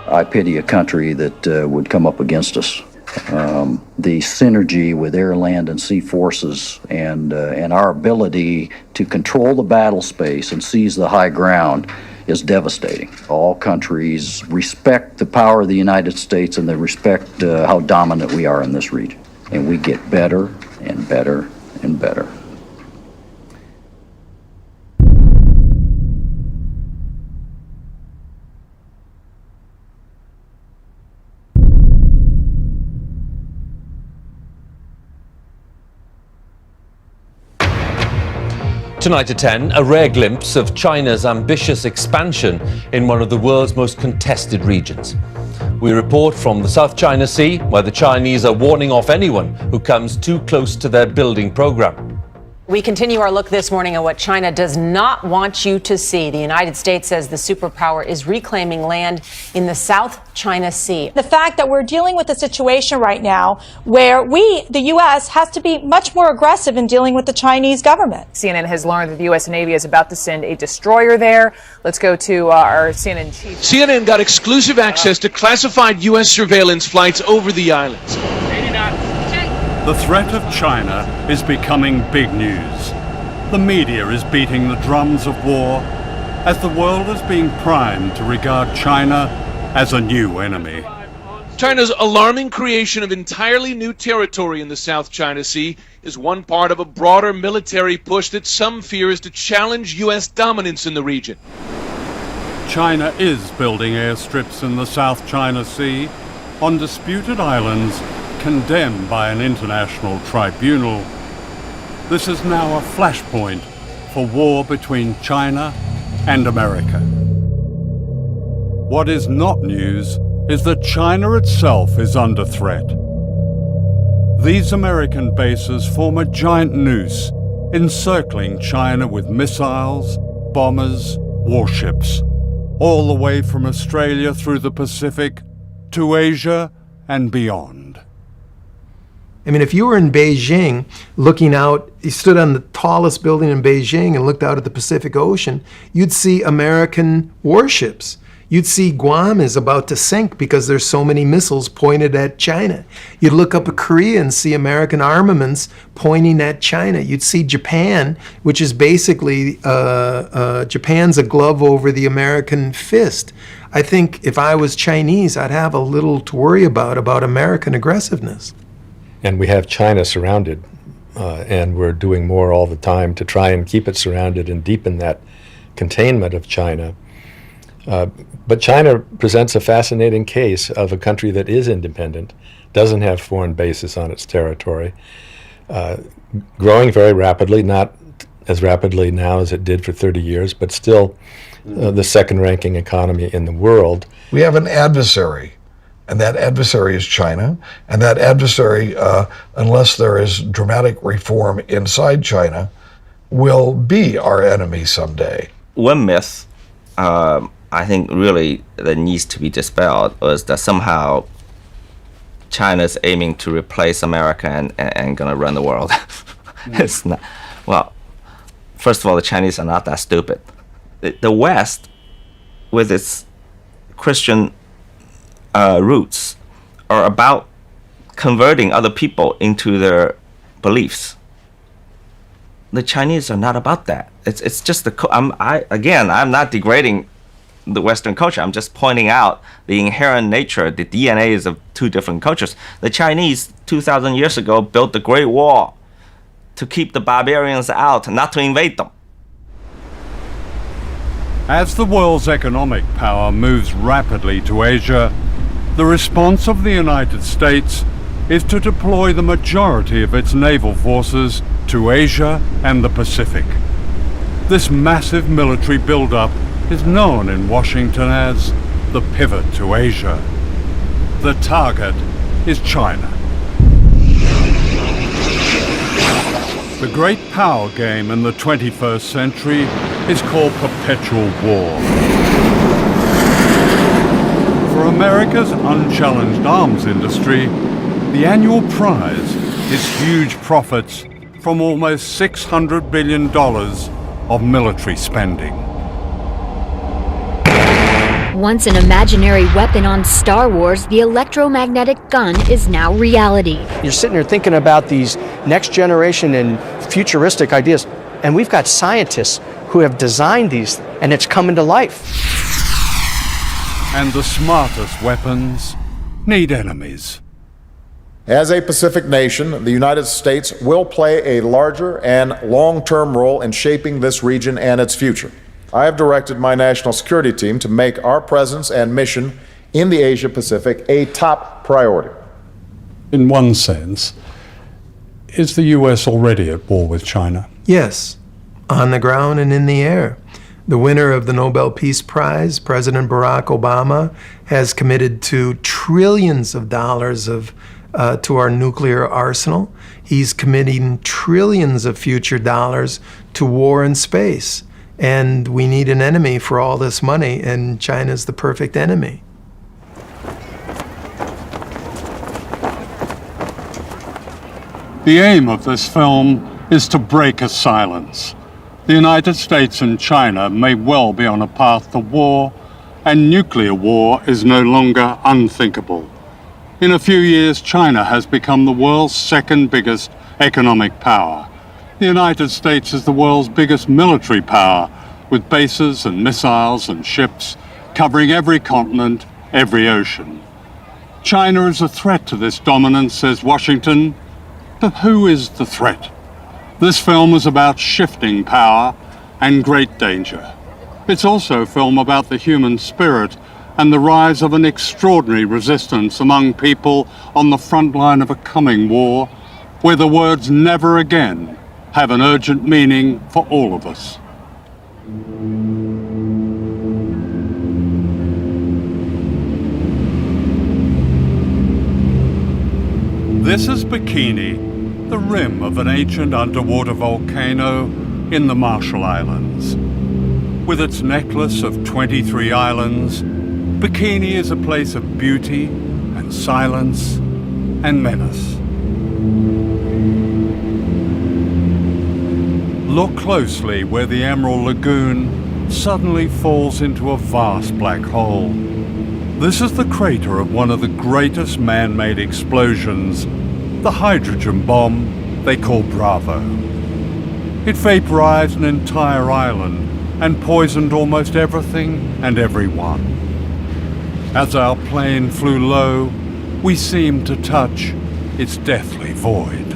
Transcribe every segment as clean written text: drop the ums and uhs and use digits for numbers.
I pity a country that would come up against us. The synergy with air, land, and sea forces and our ability to control the battle space and seize the high ground is devastating. All countries respect the power of the United States and they respect how dominant we are in this region. And we get better and better and better. Tonight at 10, a rare glimpse of China's ambitious expansion in one of the world's most contested regions. We report from the South China Sea, where the Chinese are warning off anyone who comes too close to their building program. We continue our look this morning at what China does not want you to see. The United States says the superpower is reclaiming land in the South China Sea. The fact that we're dealing with a situation right now where the U.S., has to be much more aggressive in dealing with the Chinese government. CNN has learned that the U.S. Navy is about to send a destroyer there. Let's go to our CNN chief. CNN got exclusive access to classified U.S. surveillance flights over the islands. The threat of China is becoming big news. The media is beating the drums of war as the world is being primed to regard China as a new enemy. China's alarming creation of entirely new territory in the South China Sea is one part of a broader military push that some fear is to challenge U.S. dominance in the region. China is building airstrips in the South China Sea on disputed islands condemned by an international tribunal. This is now a flashpoint for war between China and America. What is not news is that China itself is under threat. These American bases form a giant noose encircling China with missiles, bombers, warships, all the way from Australia through the Pacific to Asia and beyond. I mean, if you were in Beijing looking out, you stood on the tallest building in Beijing and looked out at the Pacific Ocean, you'd see American warships. You'd see Guam is about to sink because there's so many missiles pointed at China. You'd look up at Korea and see American armaments pointing at China. You'd see Japan, which is basically, Japan's a glove over the American fist. I think if I was Chinese, I'd have a little to worry about American aggressiveness. And we have China surrounded, and we're doing more all the time to try and keep it surrounded and deepen that containment of China. But China presents a fascinating case of a country that is independent, doesn't have foreign bases on its territory, growing very rapidly, not as rapidly now as it did for 30 years, but still the second-ranking economy in the world. We have an adversary. And that adversary is China. And that adversary, unless there is dramatic reform inside China, will be our enemy someday. One myth, I think really that needs to be dispelled is that somehow China's aiming to replace America and going to run the world. It's not. Well, first of all, the Chinese are not that stupid. The West, with its Christian roots, are about converting other people into their beliefs. The Chinese are not about that. It's just I'm not degrading the Western culture. I'm just pointing out the inherent nature, the DNAs of two different cultures. The Chinese 2,000 years ago built the Great Wall to keep the barbarians out, not to invade them. As the world's economic power moves rapidly to Asia, the response of the United States is to deploy the majority of its naval forces to Asia and the Pacific. This massive military buildup is known in Washington as the pivot to Asia. The target is China. The great power game in the 21st century is called perpetual war. For America's unchallenged arms industry, the annual prize is huge profits from almost $600 billion of military spending. Once an imaginary weapon on Star Wars, the electromagnetic gun is now reality. You're sitting there thinking about these next generation and futuristic ideas, and we've got scientists who have designed these, and it's coming to life. And the smartest weapons need enemies. As a Pacific nation, the United States will play a larger and long-term role in shaping this region and its future. I have directed my national security team to make our presence and mission in the Asia-Pacific a top priority. In one sense, is the US already at war with China? Yes, on the ground and in the air. The winner of the Nobel Peace Prize, President Barack Obama, has committed to trillions of dollars to our nuclear arsenal. He's committing trillions of future dollars to war in space. And we need an enemy for all this money, and China's the perfect enemy. The aim of this film is to break a silence. The United States and China may well be on a path to war, and nuclear war is no longer unthinkable. In a few years, China has become the world's second biggest economic power. The United States is the world's biggest military power, with bases and missiles and ships covering every continent, every ocean. China is a threat to this dominance, says Washington. But who is the threat? This film is about shifting power and great danger. It's also a film about the human spirit and the rise of an extraordinary resistance among people on the front line of a coming war, where the words "never again" have an urgent meaning for all of us. This is Bikini, the rim of an ancient underwater volcano in the Marshall Islands. With its necklace of 23 islands, Bikini is a place of beauty and silence and menace. Look closely where the Emerald Lagoon suddenly falls into a vast black hole. This is the crater of one of the greatest man-made explosions, the hydrogen bomb they call Bravo. It vaporized an entire island and poisoned almost everything and everyone. As our plane flew low, we seemed to touch its deathly void.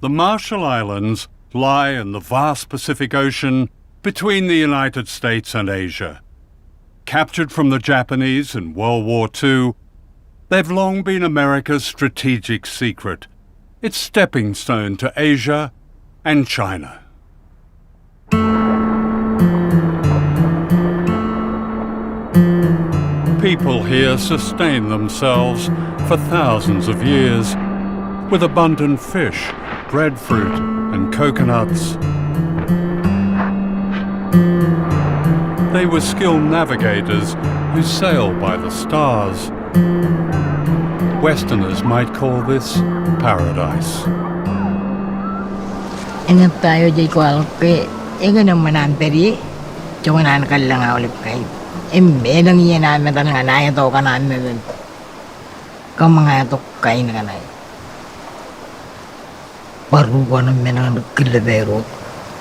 The Marshall Islands lie in the vast Pacific Ocean between the United States and Asia. Captured from the Japanese in World War II, they've long been America's strategic secret, its stepping stone to Asia and China. People here sustain themselves for thousands of years with abundant fish, breadfruit, and coconuts. They were skilled navigators who sail by the stars. Westerners might call this paradise. Ingat tayo jay kualpe, ega nang mananteri, cuman kan lang awalip kayo. Medang iyan namin tan nga naya to kanan na kang mga tok kayo na kanay. Baru ko na menang kilabero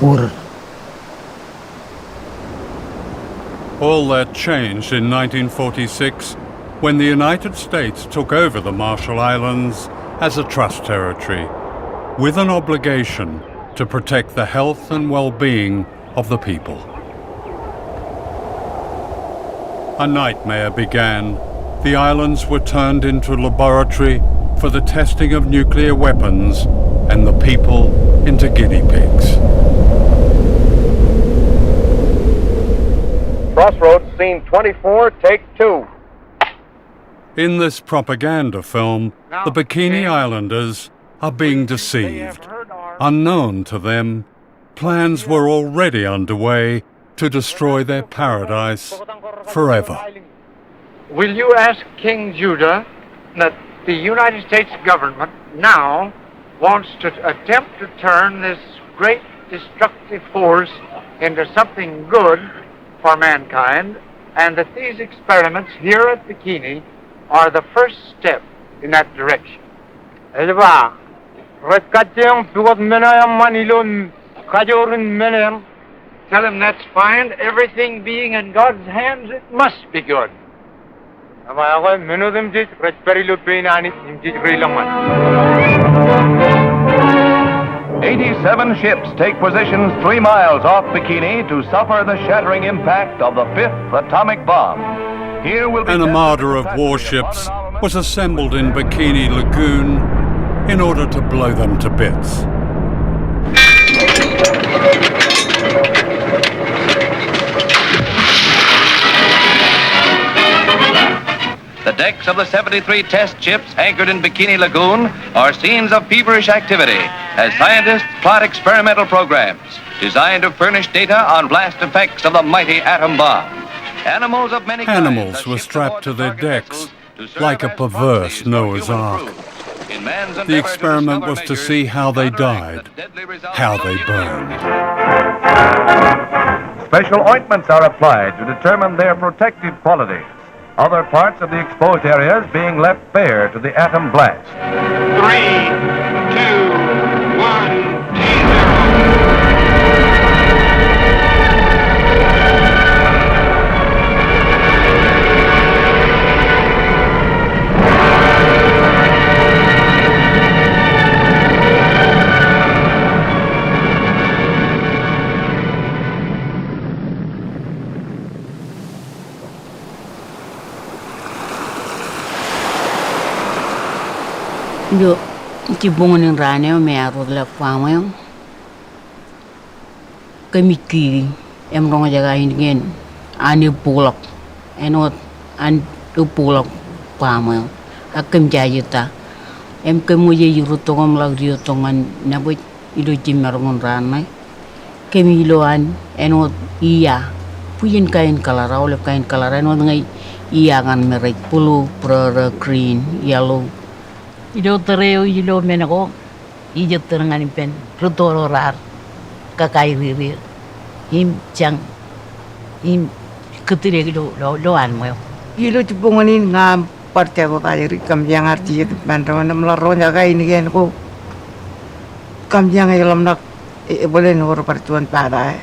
or. All that changed in 1946 when the United States took over the Marshall Islands as a trust territory, with an obligation to protect the health and well-being of the people. A nightmare began. The islands were turned into a laboratory for the testing of nuclear weapons and the people into guinea pigs. Crossroads, scene 24, take 2. In this propaganda film, the Bikini Islanders are being deceived. Unknown to them, plans were already underway to destroy their paradise forever. Will you ask King Judah that the United States government now wants to attempt to turn this great destructive force into something good for mankind, and that these experiments here at Bikini are the first step in that direction. Tell him that's fine. Everything being in God's hands, it must be good. 87 ships take positions 3 miles off Bikini to suffer the shattering impact of the 5th atomic bomb. Here will be An armada of warships was assembled in Bikini Lagoon in order to blow them to bits. The decks of the 73 test ships anchored in Bikini Lagoon are scenes of feverish activity as scientists plot experimental programs designed to furnish data on blast effects of the mighty atom bomb. Animals of many Animals were strapped to their decks like a perverse Noah's Ark. The experiment was to see how they died, how they burned. Special ointments are applied to determine their protective qualities. Other parts of the exposed areas being left bare to the atom blast. 3, 2, 1. Yo, ci bongonin rane me arod la kwamo. Kami ki em rong jaga ingin ani pulak enot an tu pulak kwamo. Akem jayuta. Em kemu ye yurutongam lag tongan nabo ido jimarong rane. Kemi loan enot iya. Puyin kain kalara oleh kain kalara enot ngai iya kan merek pulu pro green yellow. Ido tereo ilo menako ijo terangani pen rutoro rar kakai riri im chang im ketire lo an mo ilo tupongoni ngam parte ko kayri kamjang arti bantawana melaro jaga ini kan ko kamjang ilam nak boleh nor pertuan pada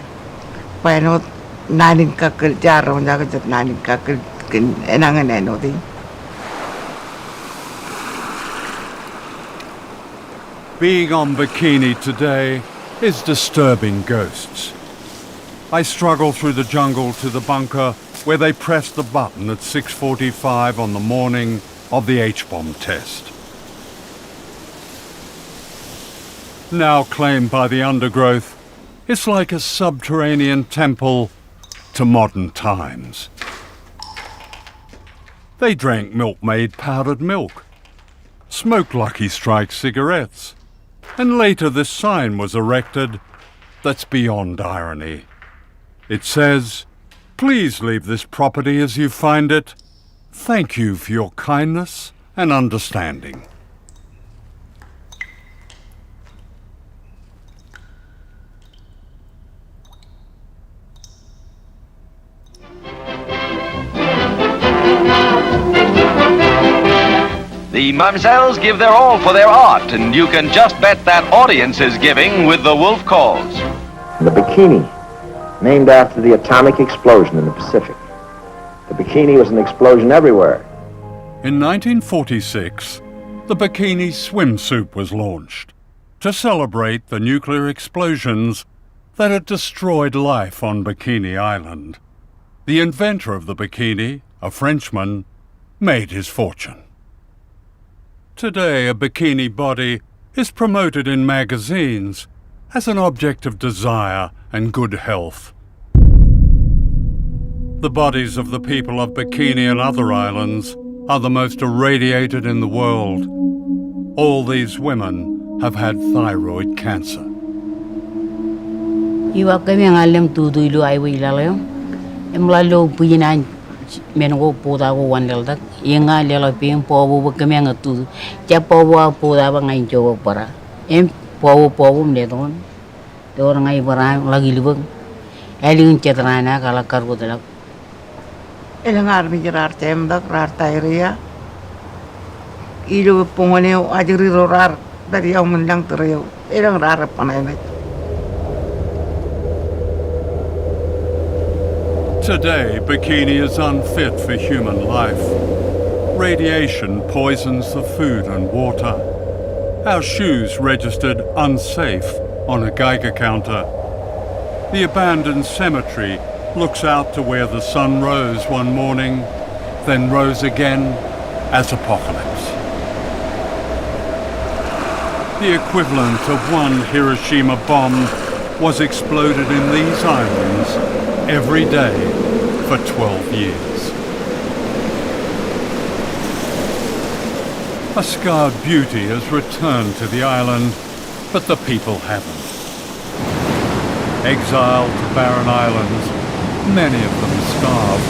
paino nanin kakil jaro jaga jat nanin kakil enangan enoti. Being on Bikini today is disturbing ghosts. I struggle through the jungle to the bunker where they pressed the button at 6:45 on the morning of the H-bomb test. Now claimed by the undergrowth, it's like a subterranean temple to modern times. They drank milk-made powdered milk, smoked Lucky Strike cigarettes, and later this sign was erected that's beyond irony. It says, "Please leave this property as you find it. Thank you for your kindness and understanding." The Mamsells give their all for their art, and you can just bet that audience is giving with the wolf calls. The Bikini, named after the atomic explosion in the Pacific. The Bikini was an explosion everywhere. In 1946, the Bikini swimsuit was launched to celebrate the nuclear explosions that had destroyed life on Bikini Island. The inventor of the Bikini, a Frenchman, made his fortune. Today, a bikini body is promoted in magazines as an object of desire and good health. The bodies of the people of Bikini and other islands are the most irradiated in the world. All these women have had thyroid cancer. Iwa kami ngalim tudu ilu ay wilalayo. Emlalo puyinan mengo poda ko wandel tak Inga lela ping povo kemeng tu. Ja povo poda ba ngai jowo para. Em povo mledon. Dor ngai bara lagi libang. Elin cetrana kala kargo delak. Elang armi jerar temdak rar tairia. Ilu pongoneo ajuri rorar dari yang menlang tereu. Elang rar panai. Today, Bikini is unfit for human life. Radiation poisons the food and water. Our shoes registered unsafe on a Geiger counter. The abandoned cemetery looks out to where the sun rose one morning, then rose again as apocalypse. The equivalent of one Hiroshima bomb was exploded in these islands every day for 12 years. A scarred beauty has returned to the island, but the people haven't. Exiled to barren islands, many of them starve.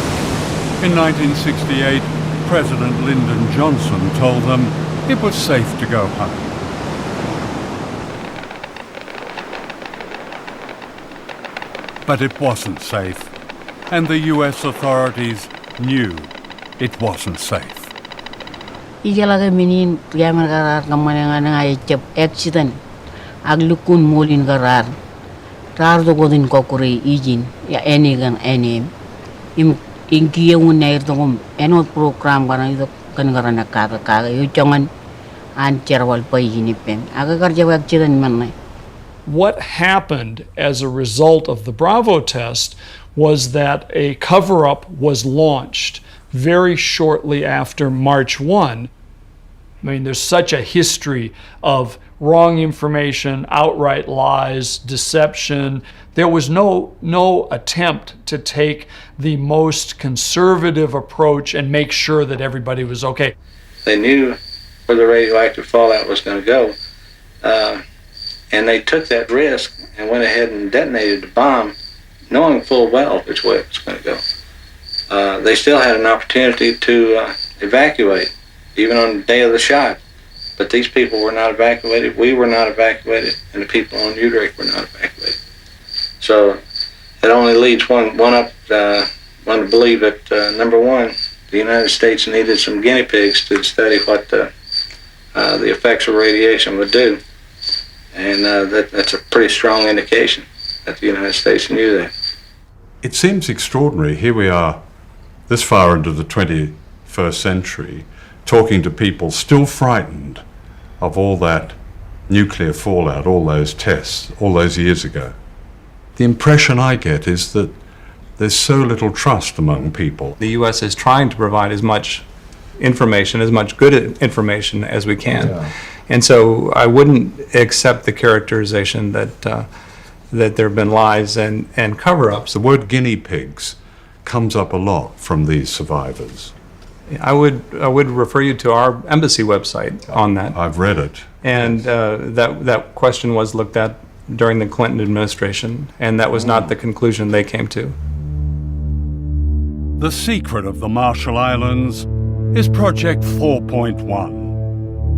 In 1968, President Lyndon Johnson told them it was safe to go home. But it wasn't safe, and the US authorities knew it wasn't safe. Ijalaga minin tiamar garar kamana ngai cep accident aglukun molin garar rar do godin kokuri ijin ya enigan enim im inkiye un nair tongom enot program bana ido kan garana kaga yu chongan an cerwal payini pen aga garja accident manai. What happened as a result of the Bravo test was that a cover-up was launched very shortly after March 1. I mean, there's such a history of wrong information, outright lies, deception. There was no attempt to take the most conservative approach and make sure that everybody was okay. They knew where the radioactive fallout was going to go. And they took that risk and went ahead and detonated the bomb, knowing full well which way it was going to go. They still had an opportunity to evacuate, even on the day of the shot. But these people were not evacuated, we were not evacuated, and the people on Utrecht were not evacuated. So it only leads one to believe that, number one, the United States needed some guinea pigs to study what the effects of radiation would do. And that's a pretty strong indication that the United States knew that. It seems extraordinary. Here we are, this far into the 21st century, talking to people still frightened of all that nuclear fallout, all those tests, all those years ago. The impression I get is that there's so little trust among people. The U.S. is trying to provide as much information, as much good information as we can. Yeah. And so I wouldn't accept the characterization that there have been lies and cover-ups. The word guinea pigs comes up a lot from these survivors. I would refer you to our embassy website on that. I've read it. And that question was looked at during the Clinton administration, and that was not the conclusion they came to. The secret of the Marshall Islands is Project 4.1.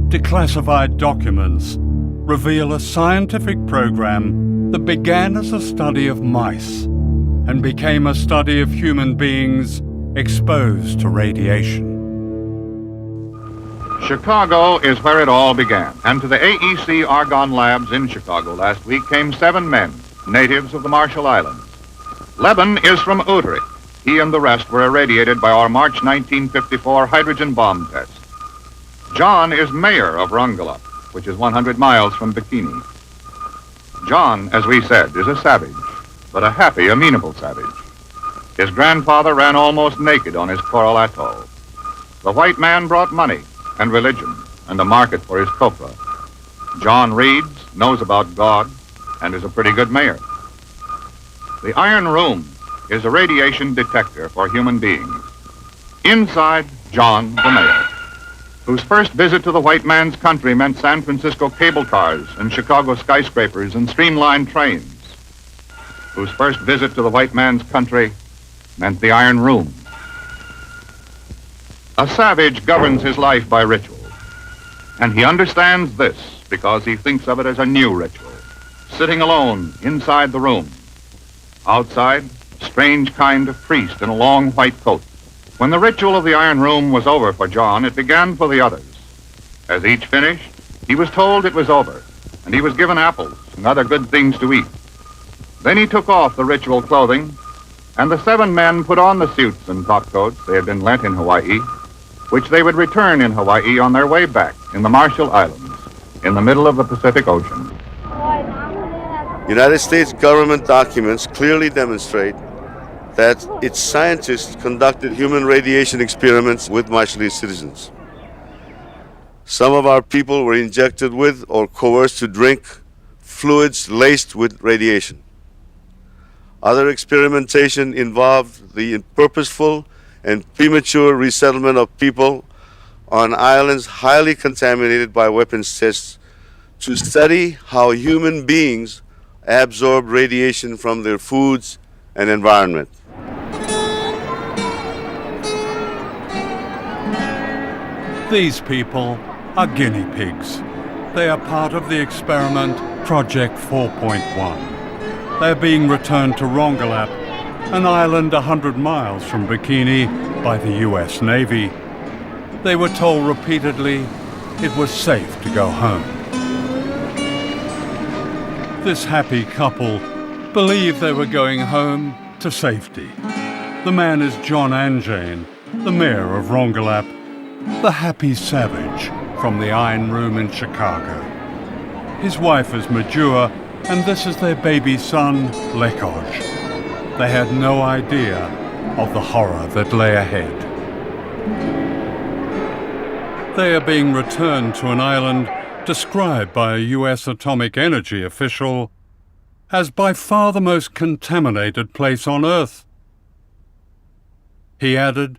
Declassified documents reveal a scientific program that began as a study of mice and became a study of human beings exposed to radiation. Chicago is where it all began, and to the AEC Argonne Labs in Chicago last week came 7 men, natives of the Marshall Islands. Leben is from Utrecht. He and the rest were irradiated by our March 1954 hydrogen bomb test. John is mayor of Rongelap, which is 100 miles from Bikini. John, as we said, is a savage, but a happy, amenable savage. His grandfather ran almost naked on his coral atoll. The white man brought money and religion and a market for his copra. John reads, knows about God, and is a pretty good mayor. The Iron Room is a radiation detector for human beings. Inside, John, the mayor, whose first visit to the white man's country meant San Francisco cable cars and Chicago skyscrapers and streamlined trains, whose first visit to the white man's country meant the Iron Room. A savage governs his life by ritual. And he understands this because he thinks of it as a new ritual. Sitting alone inside the room. Outside, a strange kind of priest in a long white coat. When the ritual of the Iron Room was over for John, it began for the others. As each finished, he was told it was over, and he was given apples and other good things to eat. Then he took off the ritual clothing, and the 7 men put on the suits and topcoats they had been lent in Hawaii, which they would return in Hawaii on their way back in the Marshall Islands, in the middle of the Pacific Ocean. United States government documents clearly demonstrate that its scientists conducted human radiation experiments with Marshallese citizens. Some of our people were injected with or coerced to drink fluids laced with radiation. Other experimentation involved the purposeful and premature resettlement of people on islands highly contaminated by weapons tests to study how human beings absorb radiation from their foods and environment. These people are guinea pigs. They are part of the experiment Project 4.1. They're being returned to Rongelap, an island 100 miles from Bikini, by the US Navy. They were told repeatedly it was safe to go home. This happy couple believed they were going home to safety. The man is John Pilger, the mayor of Rongelap, the happy savage from the Iron Room in Chicago. His wife is Majua, and this is their baby son, Lekoj. They had no idea of the horror that lay ahead. They are being returned to an island described by a US atomic energy official as by far the most contaminated place on Earth. He added,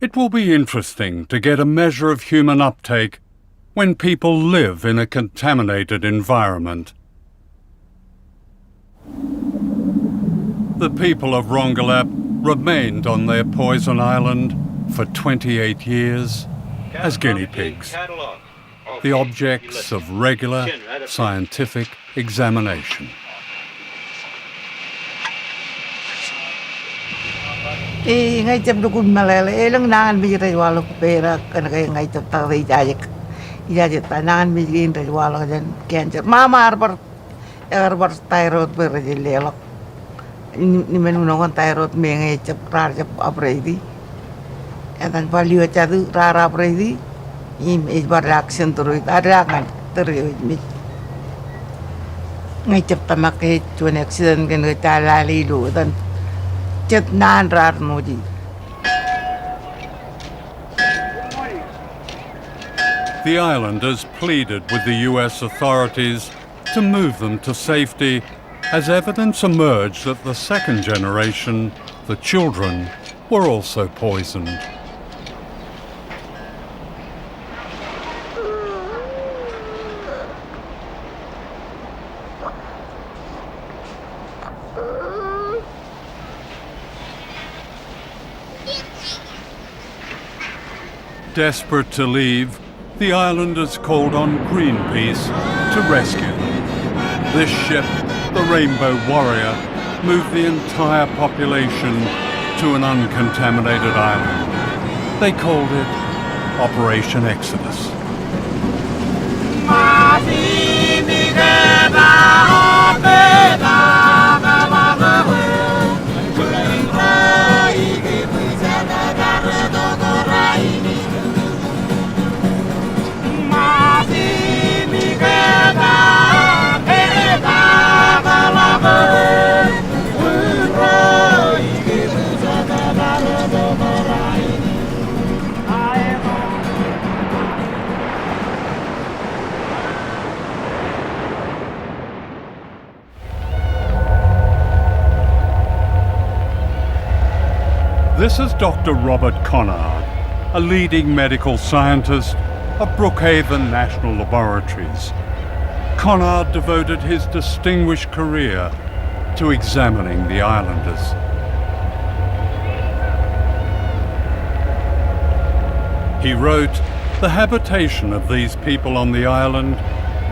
"It will be interesting to get a measure of human uptake when people live in a contaminated environment." The people of Rongelap remained on their poison island for 28 years as guinea pigs, the objects of regular scientific examination. Ngay chập dukun malala elang nangan bijiray walo pera kana kay ngay chap tawi ijajik tanangan bijirin ray walo jan cancer mama arbar thyroid per lelok ni menunongan thyroid me ngay chap rar chap apredi etan value chadu rar apredi im isbar reaction turuit adrakan turuit mi ngay chap tamak ke chuan accident kan ngay talali lu tan The islanders pleaded with the US authorities to move them to safety as evidence emerged that the second generation, the children, were also poisoned. Desperate to leave, the islanders called on Greenpeace to rescue them. This ship, the Rainbow Warrior, moved the entire population to an uncontaminated island. They called it Operation Exodus. This is Dr. Robert Conard, a leading medical scientist of Brookhaven National Laboratories. Conard devoted his distinguished career to examining the islanders. He wrote, "The habitation of these people on the island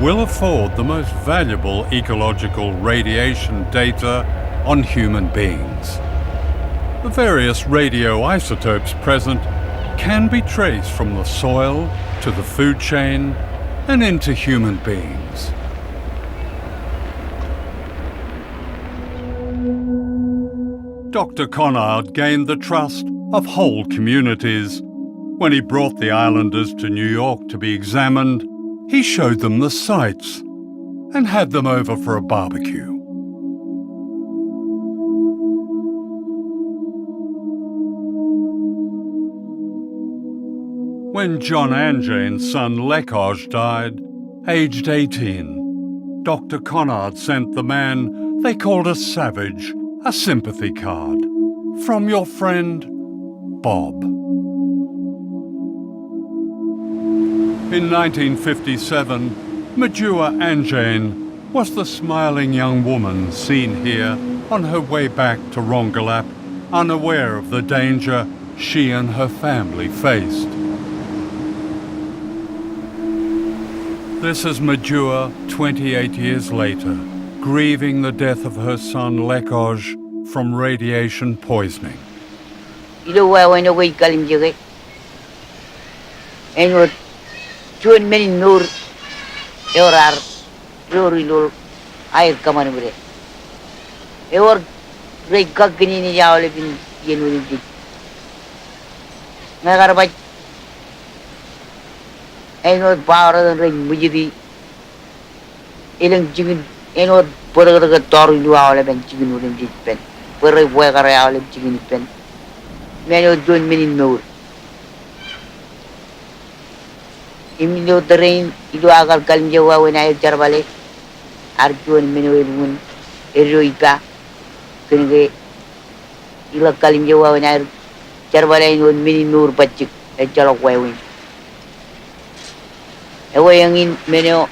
will afford the most valuable ecological radiation data on human beings. The various radioisotopes present can be traced from the soil to the food chain and into human beings." Dr. Conard gained the trust of whole communities. When he brought the islanders to New York to be examined, he showed them the sights and had them over for a barbecue. When John Anjane's son Lekoj died, aged 18, Dr. Conard sent the man they called a savage a sympathy card from your friend, Bob. In 1957, Majua Anjane was the smiling young woman seen here on her way back to Rongelap, unaware of the danger she and her family faced. This is Majua 28 years later, grieving the death of her son Lekoj from radiation poisoning. Tuan meni nur eurar lori lor air kaman bere eor rei gagni ni jawle bin yenu ni nagar baj eno power rei mujidi eleng jigin eno pораga tor lu awle ben jigin ulim dit pen pore boy gare awle jigin pen meno tuan meni nur Imilo terrain itu agar kalim jawa wenai jarbale arjuan menuirun eroika kenge ila kalim jawa wenai jarbale inun mini nur bacik jalok wewin ewo yangin meno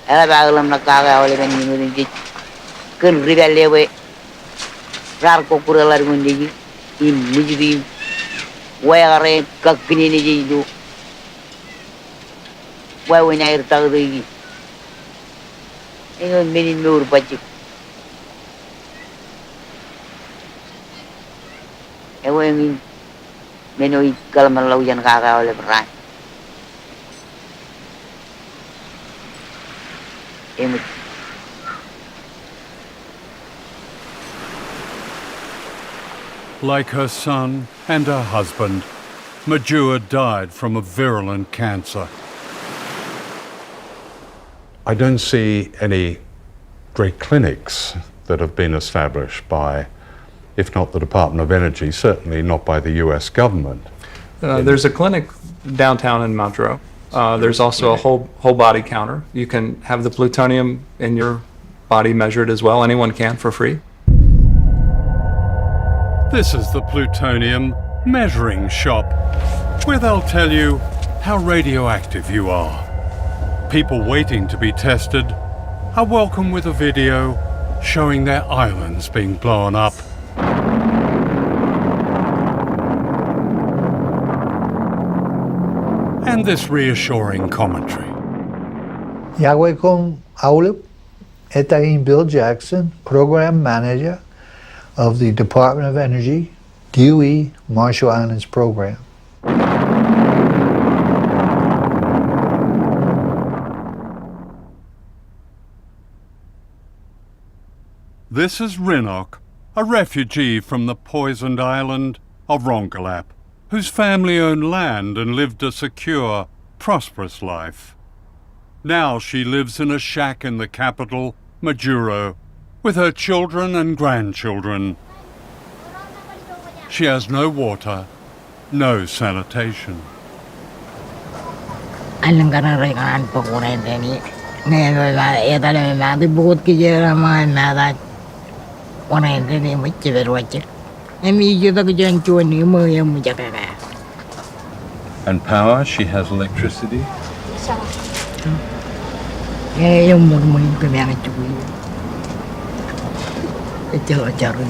ala bagalam nakaga oleh ben minurin dit kun ribale we rar ko kuralar gundi im mujidi wayare kakini ni jidu why when I tell the many nur budget. And when many Galamaloyan Gaga or right. Like her son and her husband, Majua died from a virulent cancer. I don't see any great clinics that have been established by, if not the Department of Energy, certainly not by the US government. There's a clinic downtown in Mountro. There's also a whole body counter. You can have the plutonium in your body measured as well. Anyone can for free. This is the plutonium measuring shop, where they'll tell you how radioactive you are. People waiting to be tested are welcome with a video showing their islands being blown up. And this reassuring commentary. Yahwehkom Aulip, Etaim Bill Jackson, Program Manager of the Department of Energy, DOE Marshall Islands Program. This is Rinok, a refugee from the poisoned island of Rongelap, whose family owned land and lived a secure, prosperous life. Now she lives in a shack in the capital, Majuro, with her children and grandchildren. She has no water, no sanitation. Alam ka na rin ang pagkurente ni ngayon ito na natin bukod kaya naman natin kurente ni mo chiverwache emi kita kejadian cuan ni mo yang menjaga. And power, she has electricity. Yung murmurin kami ang cuy. Ito ajaran.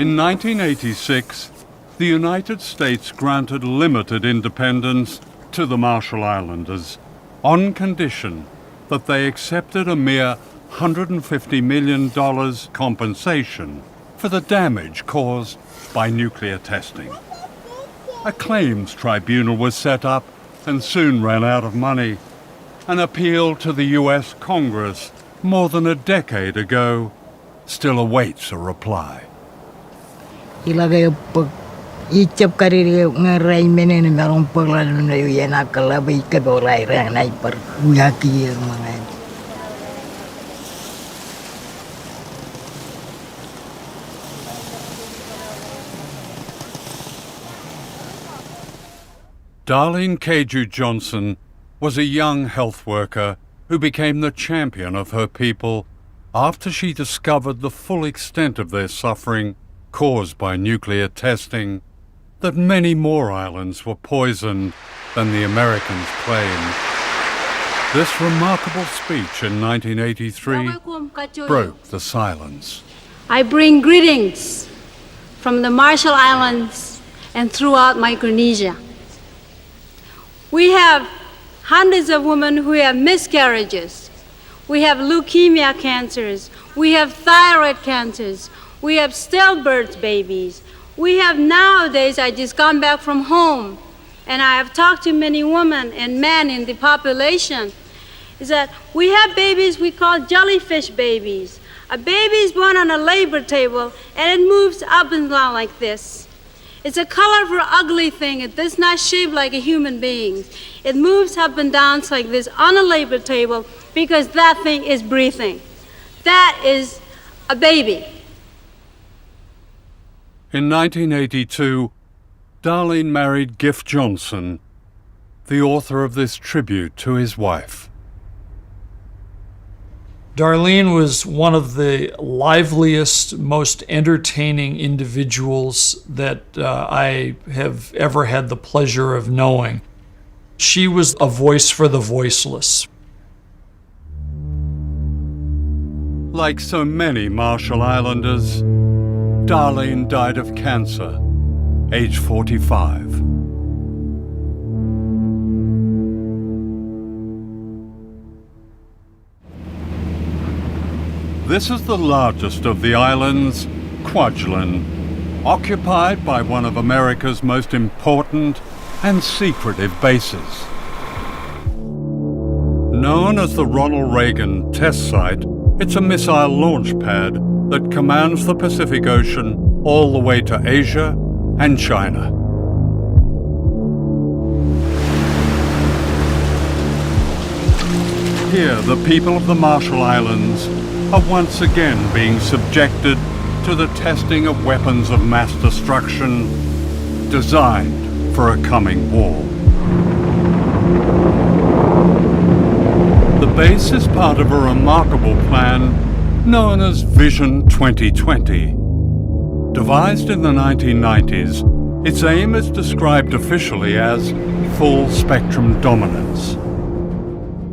In 1986, the United States granted limited independence to the Marshall Islanders on condition that they accepted a mere $150 million compensation for the damage caused by nuclear testing. A claims tribunal was set up and soon ran out of money. An appeal to the US Congress more than a decade ago still awaits a reply. Ilagay pag icap kariri ngaray menen merong paglalu na yun akalabi kadoray rang na ipar uyaki ang mga. Darlene Keju Johnson was a young health worker who became the champion of her people after she discovered the full extent of their suffering caused by nuclear testing, that many more islands were poisoned than the Americans claimed. This remarkable speech in 1983 broke the silence. I bring greetings from the Marshall Islands and throughout Micronesia. We have hundreds of women who have miscarriages. We have leukemia cancers. We have thyroid cancers. We have stillbirth babies. We have nowadays, I just gone back from home, and I have talked to many women and men in the population, is that we have babies we call jellyfish babies. A baby is born on a labor table, and it moves up and down like this. It's a colorful, ugly thing. It does not shape like a human being. It moves up and down like this on a labor table because that thing is breathing. That is a baby. In 1982, Darlene married Giff Johnson, the author of this tribute to his wife. Darlene was one of the liveliest, most entertaining individuals that I have ever had the pleasure of knowing. She was a voice for the voiceless. Like so many Marshall Islanders, Darlene died of cancer, age 45. This is the largest of the islands, Kwajalein, occupied by one of America's most important and secretive bases. Known as the Ronald Reagan Test Site, it's a missile launch pad that commands the Pacific Ocean all the way to Asia and China. Here, the people of the Marshall Islands are once again being subjected to the testing of weapons of mass destruction designed for a coming war. The base is part of a remarkable plan known as Vision 2020. Devised in the 1990s, its aim is described officially as full spectrum dominance.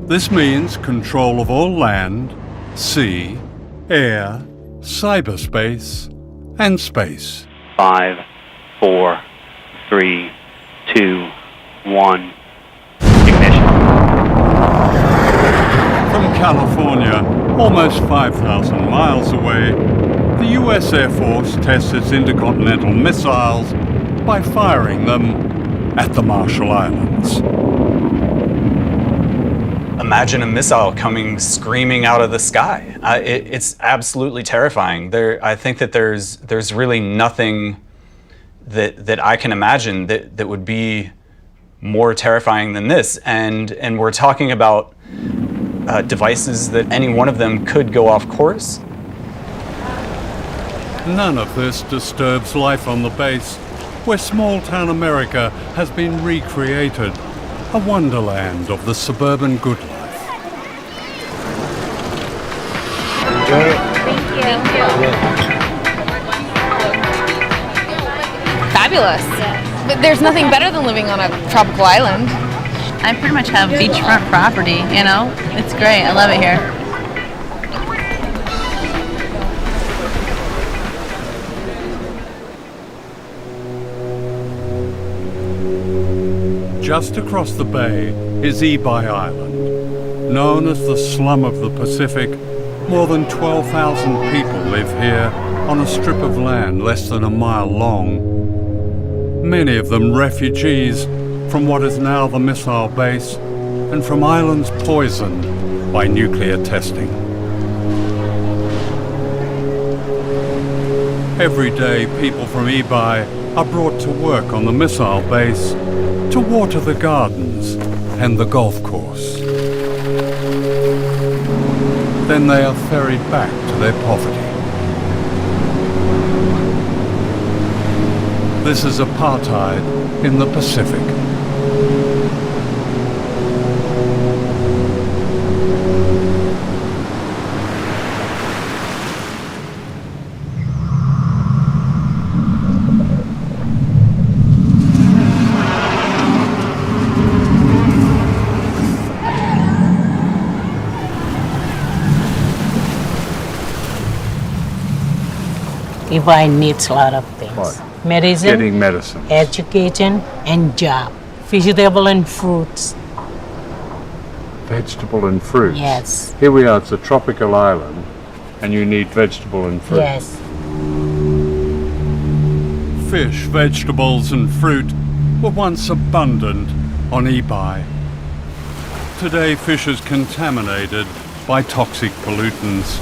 This means control of all land, sea, air, cyberspace, and space. 5, 4, 3, 2, 1, ignition. From California, almost 5,000 miles away, the U.S. Air Force tests its intercontinental missiles by firing them at the Marshall Islands. Imagine a missile coming screaming out of the sky. It's absolutely terrifying. I think that there's really nothing that I can imagine that would be more terrifying than this. And we're talking about devices that any one of them could go off course. None of this disturbs life on the base, where small-town America has been recreated, a wonderland of the suburban good life. Fabulous. But there's nothing better than living on a tropical island. I pretty much have beachfront property, you know? It's great. I love it here. Just across the bay is Ibai Island. Known as the slum of the Pacific, more than 12,000 people live here on a strip of land less than a mile long. Many of them refugees from what is now the missile base and from islands poisoned by nuclear testing. Every day, people from Ibai are brought to work on the missile base to water the gardens and the golf course. Then they are ferried back to their poverty. This is apartheid in the Pacific. Ibai needs a lot of things. What? Medicine, Getting medicine. education, and job. Vegetable and fruits. Vegetable and fruits. Yes. Here we are, it's a tropical island, and you need vegetable and fruit. Yes. Fish, vegetables, and fruit were once abundant on Ibai. Today, fish is contaminated by toxic pollutants,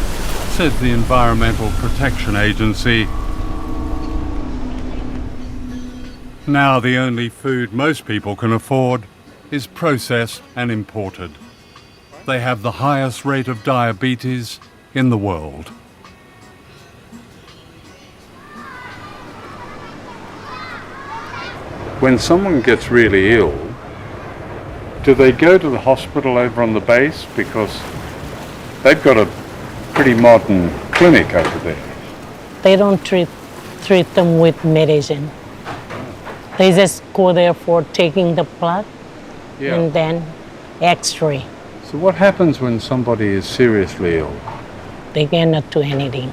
says the Environmental Protection Agency. Now the only food most people can afford is processed and imported. They have the highest rate of diabetes in the world. When someone gets really ill, do they go to the hospital over on the base? Because they've got a pretty modern clinic over there. They don't treat them with medicine. They just go there for taking the blood and then X-ray. So what happens when somebody is seriously ill? They cannot do anything.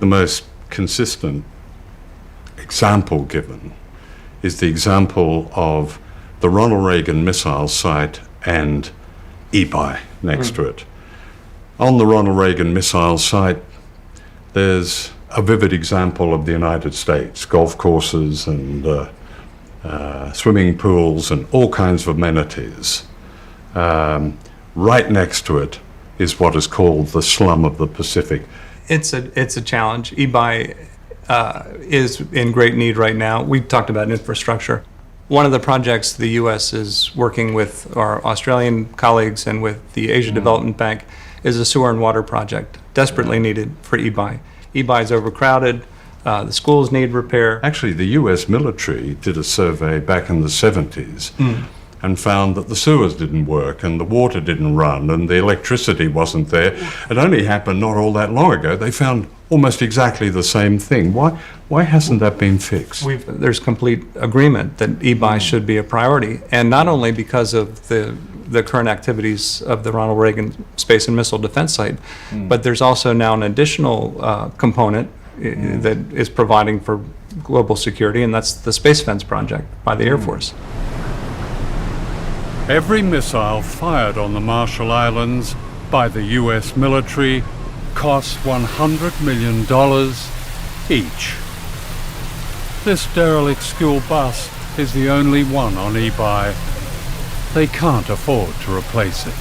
The most consistent example given is the example of the Ronald Reagan missile site and Ibai next to it. On the Ronald Reagan missile site, there's a vivid example of the United States, golf courses and swimming pools and all kinds of amenities. Right next to it is what is called the slum of the Pacific. It's a challenge. Ibai is in great need right now. We've talked about infrastructure. One of the projects the U.S. is working with our Australian colleagues and with the Asia Development Bank is a sewer and water project, desperately needed for Ibai. Ibai is overcrowded, the schools need repair. Actually, the U.S. military did a survey back in the 70s and found that the sewers didn't work and the water didn't run and the electricity wasn't there. It only happened not all that long ago. They found almost exactly the same thing. Why hasn't that been fixed? There's complete agreement that Ibai should be a priority, and not only because of the current activities of the Ronald Reagan Space and Missile Defense Site, but there's also now an additional component that is providing for global security, and that's the Space Fence project by the Air Force. Every missile fired on the Marshall Islands by the U.S. military costs $100 million each. This derelict school bus is the only one on Ibai. They can't afford to replace it.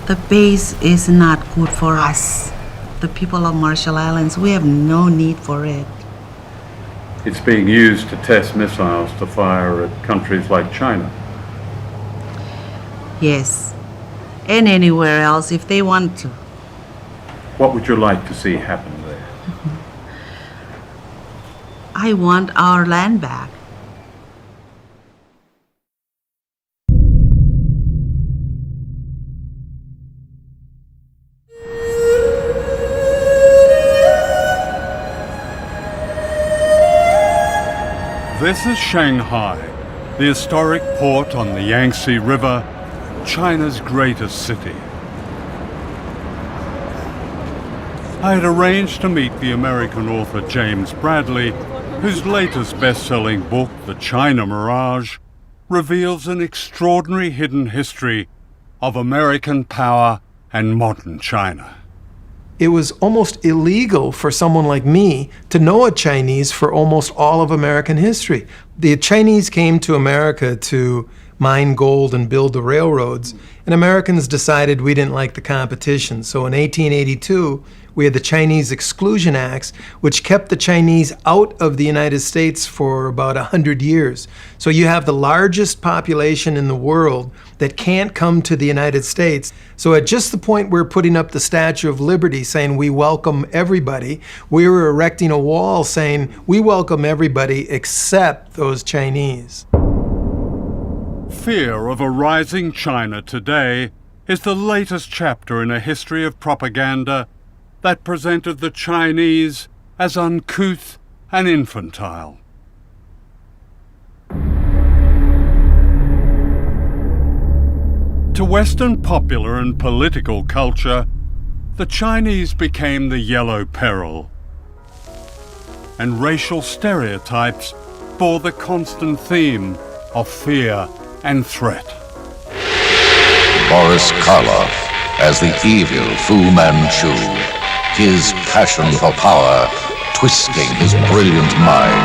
The base is not good for us. The people of Marshall Islands, we have no need for it. It's being used to test missiles to fire at countries like China. Yes, and anywhere else if they want to. What would you like to see happen there? I want our land back. This is Shanghai, the historic port on the Yangtze River, China's greatest city. I had arranged to meet the American author James Bradley, whose latest best-selling book, The China Mirage, reveals an extraordinary hidden history of American power and modern China. It was almost illegal for someone like me to know a Chinese for almost all of American history. The Chinese came to America to mine gold and build the railroads, and Americans decided we didn't like the competition. So in 1882, we had the Chinese Exclusion Acts, which kept the Chinese out of the United States for about 100 years. So you have the largest population in the world that can't come to the United States. So at just the point we're putting up the Statue of Liberty saying we welcome everybody, we were erecting a wall saying we welcome everybody except those Chinese. Fear of a rising China today is the latest chapter in a history of propaganda that presented the Chinese as uncouth and infantile. To Western popular and political culture, the Chinese became the yellow peril, and racial stereotypes bore the constant theme of fear and threat. Boris Karloff as the evil Fu Manchu, his passion for power twisting his brilliant mind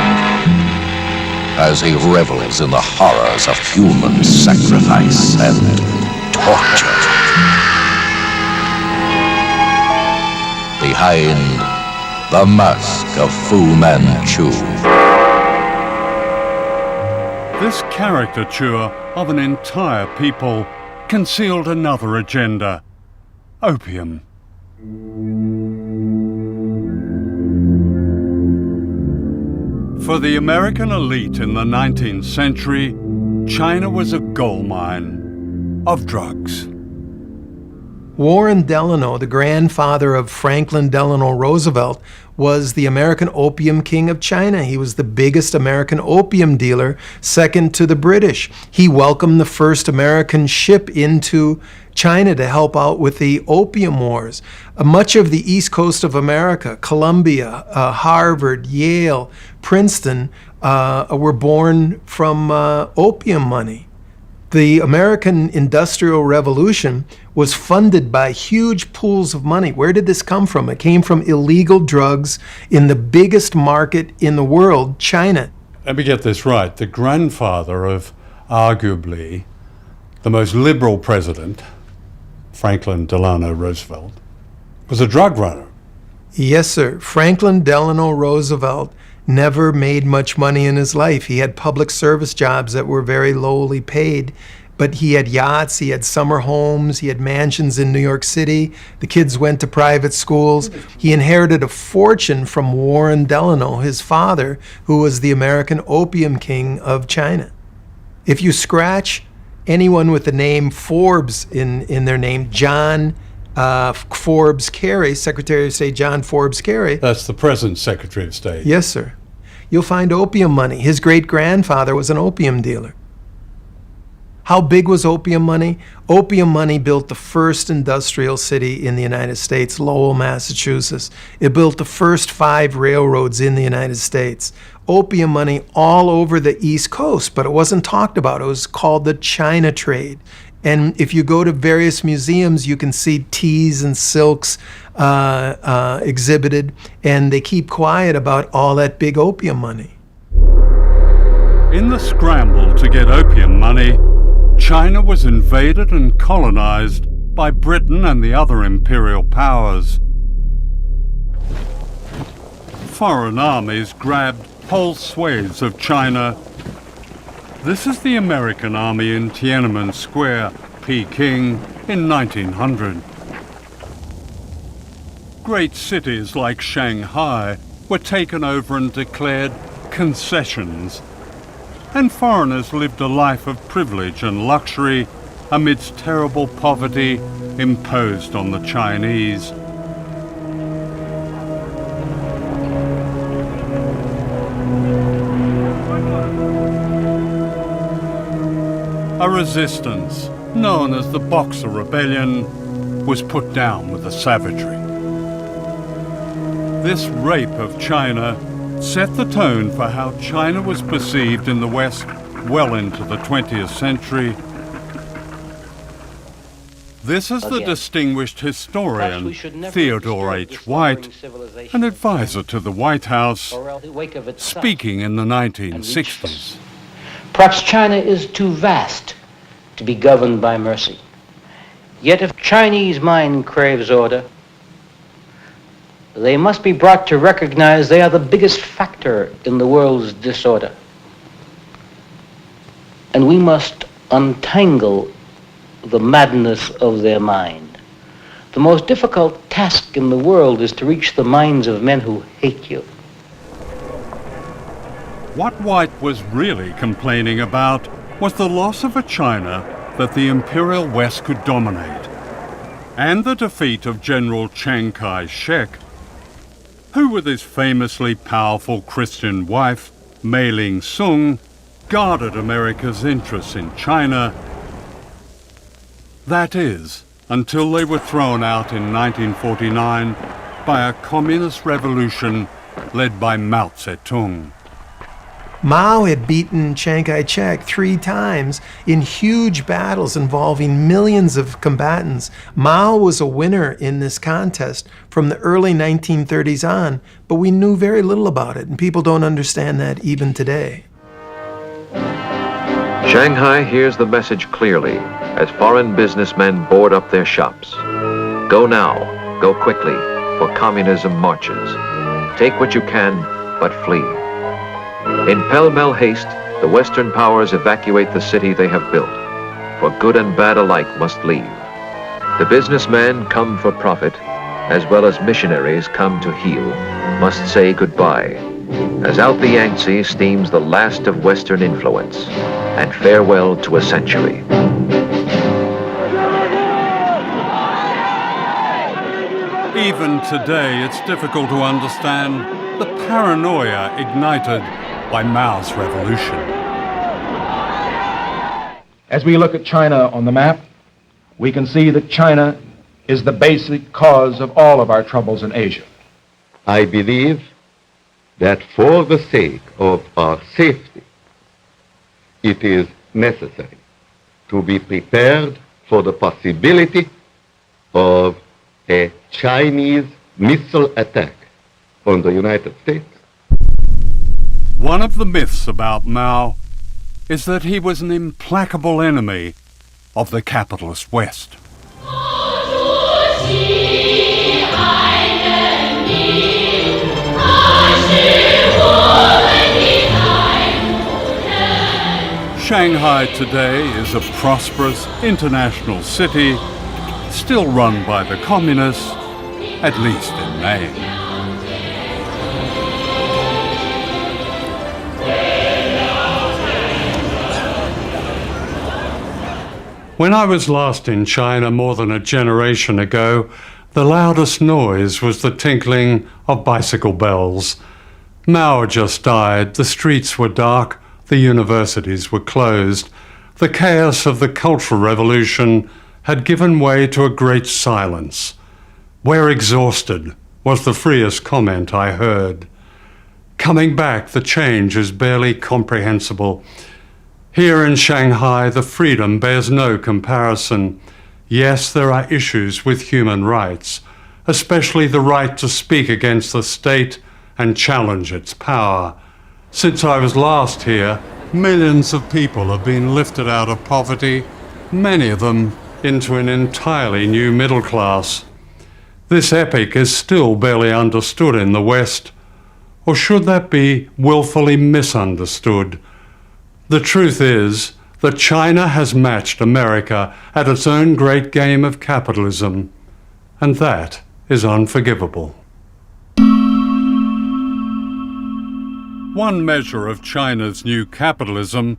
as he revels in the horrors of human sacrifice and torture. Behind the mask of Fu Manchu. This caricature of an entire people concealed another agenda: opium. For the American elite in the 19th century, China was a gold mine of drugs. Warren Delano, the grandfather of Franklin Delano Roosevelt, was the American opium king of China. He was the biggest American opium dealer, second to the British. He welcomed the first American ship into China to help out with the opium wars. Much of the east coast of America, Columbia, Harvard, Yale, Princeton, were born from opium money. The American Industrial Revolution was funded by huge pools of money. Where did this come from? It came from illegal drugs in the biggest market in the world, China. Let me get this right. The grandfather of arguably the most liberal president, Franklin Delano Roosevelt, was a drug runner. Yes, sir. Franklin Delano Roosevelt never made much money in his life. He had public service jobs that were very lowly paid, but he had yachts, he had summer homes, he had mansions in New York City. The kids went to private schools. He inherited a fortune from Warren Delano, his father, who was the American opium king of China. If you scratch anyone with the name Forbes in their name, John Forbes Carey, Secretary of State John Forbes Carey. That's the present Secretary of State. Yes, sir. You'll find opium money. His great-grandfather was an opium dealer. How big was opium money? Opium money built the first industrial city in the United States, Lowell, Massachusetts. It built the first 5 railroads in the United States. Opium money all over the East Coast, but it wasn't talked about. It was called the China trade. And if you go to various museums, you can see teas and silks exhibited, and they keep quiet about all that big opium money. In the scramble to get opium money, China was invaded and colonized by Britain and the other imperial powers. Foreign armies grabbed whole swathes of China. This is the American army in Tiananmen Square, Peking, in 1900. Great cities like Shanghai were taken over and declared concessions, and foreigners lived a life of privilege and luxury amidst terrible poverty imposed on the Chinese. A resistance, known as the Boxer Rebellion, was put down with the savagery. This rape of China set the tone for how China was perceived in the West well into the 20th century. This is the distinguished historian Theodore H. White, an advisor to the White House, speaking in the 1960s. Perhaps China is too vast to be governed by mercy. Yet if Chinese mind craves order, they must be brought to recognize they are the biggest factor in the world's disorder. And we must untangle the madness of their mind. The most difficult task in the world is to reach the minds of men who hate you. What White was really complaining about was the loss of a China that the Imperial West could dominate, and the defeat of General Chiang Kai-shek, who with his famously powerful Christian wife, Mei Ling-sung, guarded America's interests in China. That is, until they were thrown out in 1949 by a communist revolution led by Mao Zedong. Mao had beaten Chiang Kai-shek 3 times in huge battles involving millions of combatants. Mao was a winner in this contest from the early 1930s on, but we knew very little about it, and people don't understand that even today. Shanghai hears the message clearly as foreign businessmen board up their shops. Go now, go quickly, for communism marches. Take what you can, but flee. In pell-mell haste, the Western powers evacuate the city they have built, for good and bad alike must leave. The businessmen come for profit, as well as missionaries come to heal, must say goodbye, as out the Yangtze steams the last of Western influence, and farewell to a century. Even today, it's difficult to understand the paranoia ignited by Mao's revolution. As we look at China on the map, we can see that China is the basic cause of all of our troubles in Asia. I believe that for the sake of our safety, it is necessary to be prepared for the possibility of a Chinese missile attack on the United States. One of the myths about Mao is that he was an implacable enemy of the capitalist West. Shanghai today is a prosperous international city, still run by the communists, at least in name. When I was last in China more than a generation ago, the loudest noise was the tinkling of bicycle bells. Mao had just died, the streets were dark, the universities were closed. The chaos of the Cultural Revolution had given way to a great silence. "We're exhausted," was the freest comment I heard. Coming back, the change is barely comprehensible. Here in Shanghai, the freedom bears no comparison. Yes, there are issues with human rights, especially the right to speak against the state and challenge its power. Since I was last here, millions of people have been lifted out of poverty, many of them into an entirely new middle class. This epic is still barely understood in the West, or should that be willfully misunderstood? The truth is that China has matched America at its own great game of capitalism, and that is unforgivable. One measure of China's new capitalism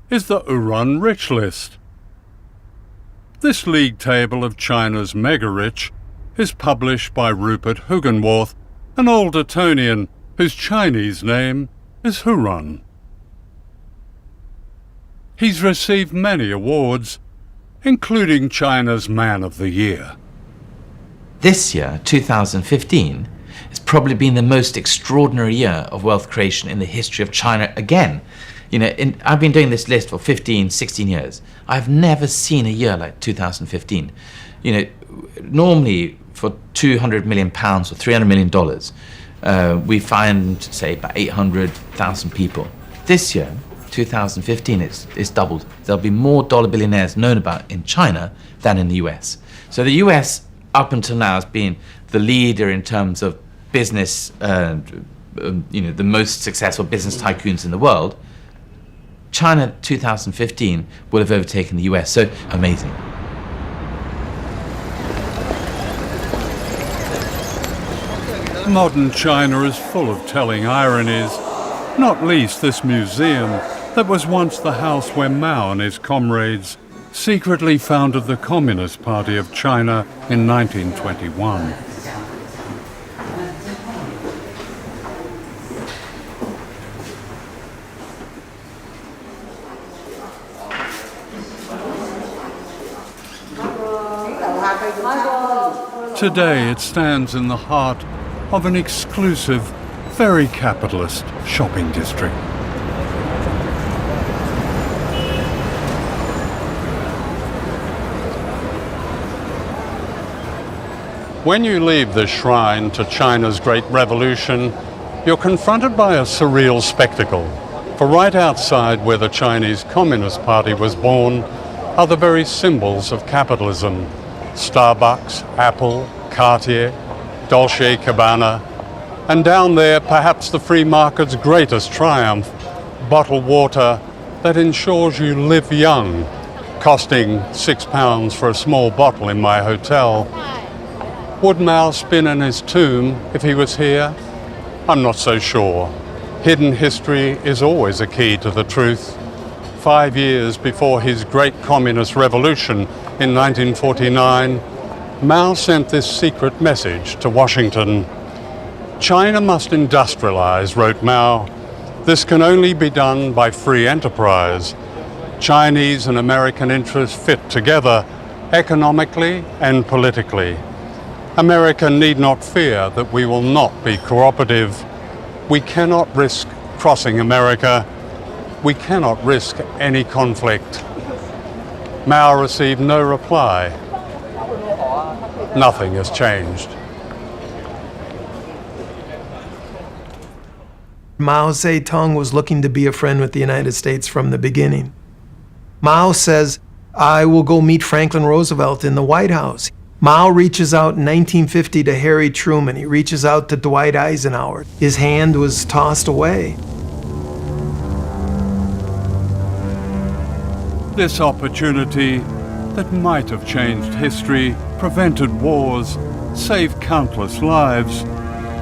is the Uran Rich List. This league table of China's mega-rich is published by Rupert Hugenworth, an old Etonian whose Chinese name is Huron. He's received many awards, including China's Man of the Year. This year, 2015, has probably been the most extraordinary year of wealth creation in the history of China again. You know, I've been doing this list for 15, 16 years. I've never seen a year like 2015. You know, normally for 200 million pounds or $300 million, we find, say, about 800,000 people. This year, 2015, it's doubled. There'll be more dollar billionaires known about in China than in the US. So the US, up until now, has been the leader in terms of business, you know, the most successful business tycoons in the world. China 2015 will have overtaken the US, so amazing. Modern China is full of telling ironies, not least this museum that was once the house where Mao and his comrades secretly founded the Communist Party of China in 1921. Today it stands in the heart of an exclusive, very capitalist shopping district. When you leave the shrine to China's Great Revolution, you're confronted by a surreal spectacle. For right outside where the Chinese Communist Party was born are the very symbols of capitalism. Starbucks, Apple, Cartier, Dolce & Gabbana, and down there perhaps the free market's greatest triumph, bottled water that ensures you live young, costing £6 for a small bottle in my hotel. Would Mao spin in his tomb if he was here? I'm not so sure. Hidden history is always a key to the truth. 5 years before his great communist revolution in 1949, Mao sent this secret message to Washington. China must industrialize, wrote Mao. This can only be done by free enterprise. Chinese and American interests fit together economically and politically. America need not fear that we will not be cooperative. We cannot risk crossing America. We cannot risk any conflict. Mao received no reply. Nothing has changed. Mao Zedong was looking to be a friend with the United States from the beginning. Mao says, I will go meet Franklin Roosevelt in the White House. Mao reaches out in 1950 to Harry Truman. He reaches out to Dwight Eisenhower. His hand was tossed away. This opportunity that might have changed history, prevented wars, saved countless lives,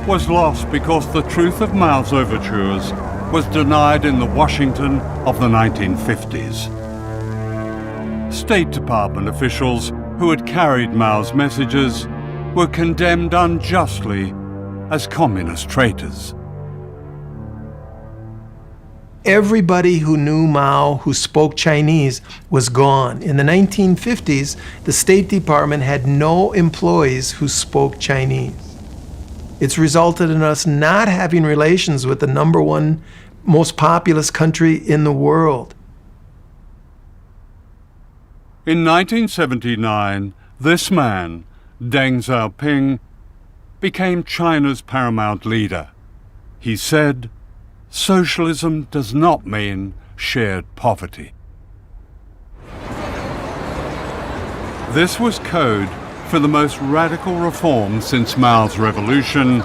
was lost because the truth of Mao's overtures was denied in the Washington of the 1950s. State Department officials who had carried Mao's messages were condemned unjustly as communist traitors. Everybody who knew Mao, who spoke Chinese, was gone. In the 1950s, the State Department had no employees who spoke Chinese. It's resulted in us not having relations with the #1 most populous country in the world. In 1979, this man, Deng Xiaoping, became China's paramount leader. He said, socialism does not mean shared poverty. This was code for the most radical reform since Mao's revolution,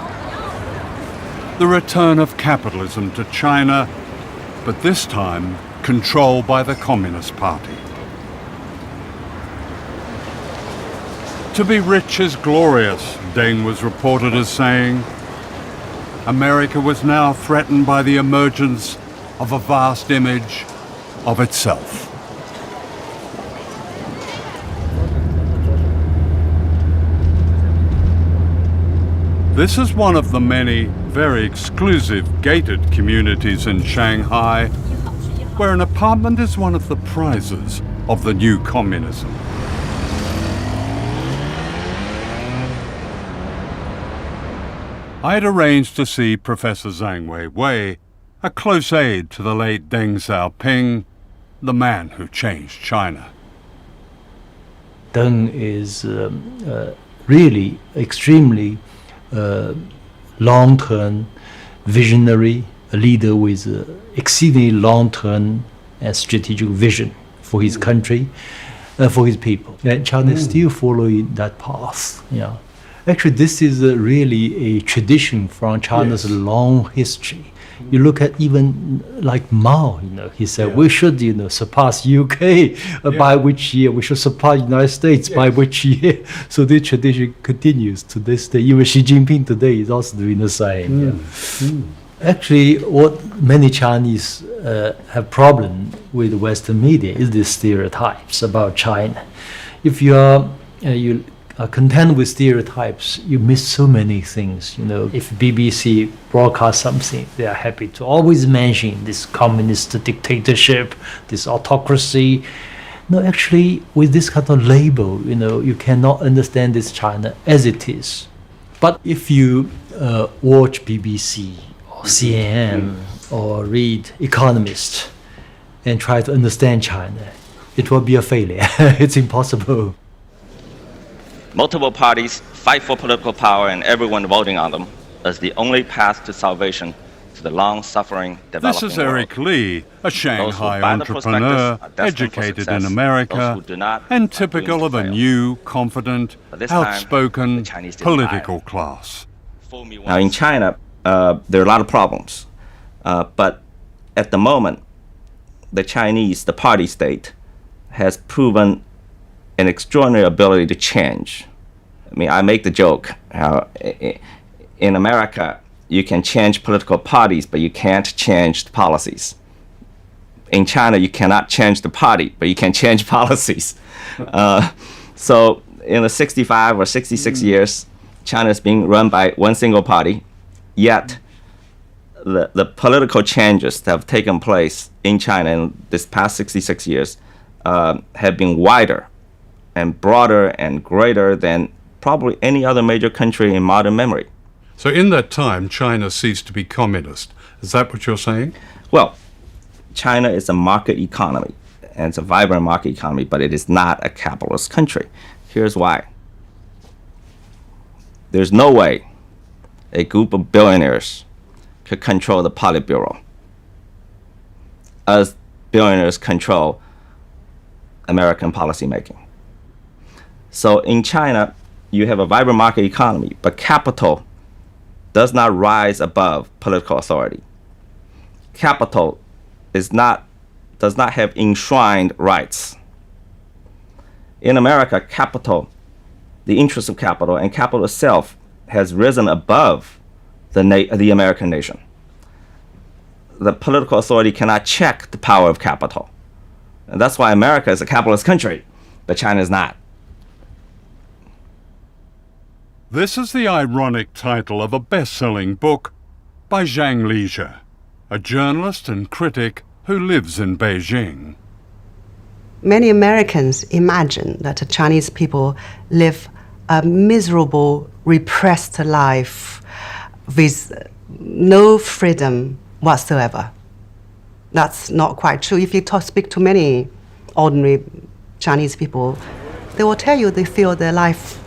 the return of capitalism to China, but this time controlled by the Communist Party. To be rich is glorious, Deng was reported as saying. America was now threatened by the emergence of a vast image of itself. This is one of the many very exclusive gated communities in Shanghai, where an apartment is one of the prizes of the new communism. I had arranged to see Professor Zhang Weiwei, a close aide to the late Deng Xiaoping, the man who changed China. Deng is really extremely long-term visionary, a leader with exceedingly long-term and strategic vision for his country, for his people. And China is still following that path. Yeah. Actually, this is really a tradition from China's long history. You look at even like Mao, he said we should, surpass UK by which year? We should surpass United States by which year? So this tradition continues to this day. Even Xi Jinping today is also doing the same. Actually, what many Chinese have problem with Western media is the stereotypes about China. If you are content with stereotypes, you miss so many things. If BBC broadcasts something, they are happy to always mention this communist dictatorship, this autocracy. No, actually, with this kind of label, you cannot understand this China as it is. But if you watch BBC or CNN or read Economist and try to understand China, it will be a failure. It's impossible. Multiple parties fight for political power and everyone voting on them as the only path to salvation to the long-suffering developing This is world. Eric Lee, a Shanghai entrepreneur, educated in America, and typical of a new, confident, outspoken political class. Now in China, there are a lot of problems, but at the moment, the Chinese, the party state, has proven an extraordinary ability to change. I mean, I make the joke, in America, you can change political parties, but you can't change the policies. In China, you cannot change the party, but you can change policies. So in the 65 or 66 years, China is being run by one single party, yet the political changes that have taken place in China in this past 66 years have been wider and broader and greater than probably any other major country in modern memory. So in that time, China ceased to be communist. Is that what you're saying? Well, China is a market economy, and it's a vibrant market economy, but it is not a capitalist country. Here's why. There's no way a group of billionaires could control the Politburo as billionaires control American policymaking. So in China, you have a vibrant market economy, but capital does not rise above political authority. Capital does not have enshrined rights. In America, capital, the interest of capital and capital itself has risen above the American nation. The political authority cannot check the power of capital. And that's why America is a capitalist country, but China is not. This is the ironic title of a best-selling book by Zhang Liezhi, a journalist and critic who lives in Beijing. Many Americans imagine that the Chinese people live a miserable, repressed life with no freedom whatsoever. That's not quite true. If you speak to many ordinary Chinese people, they will tell you they feel their life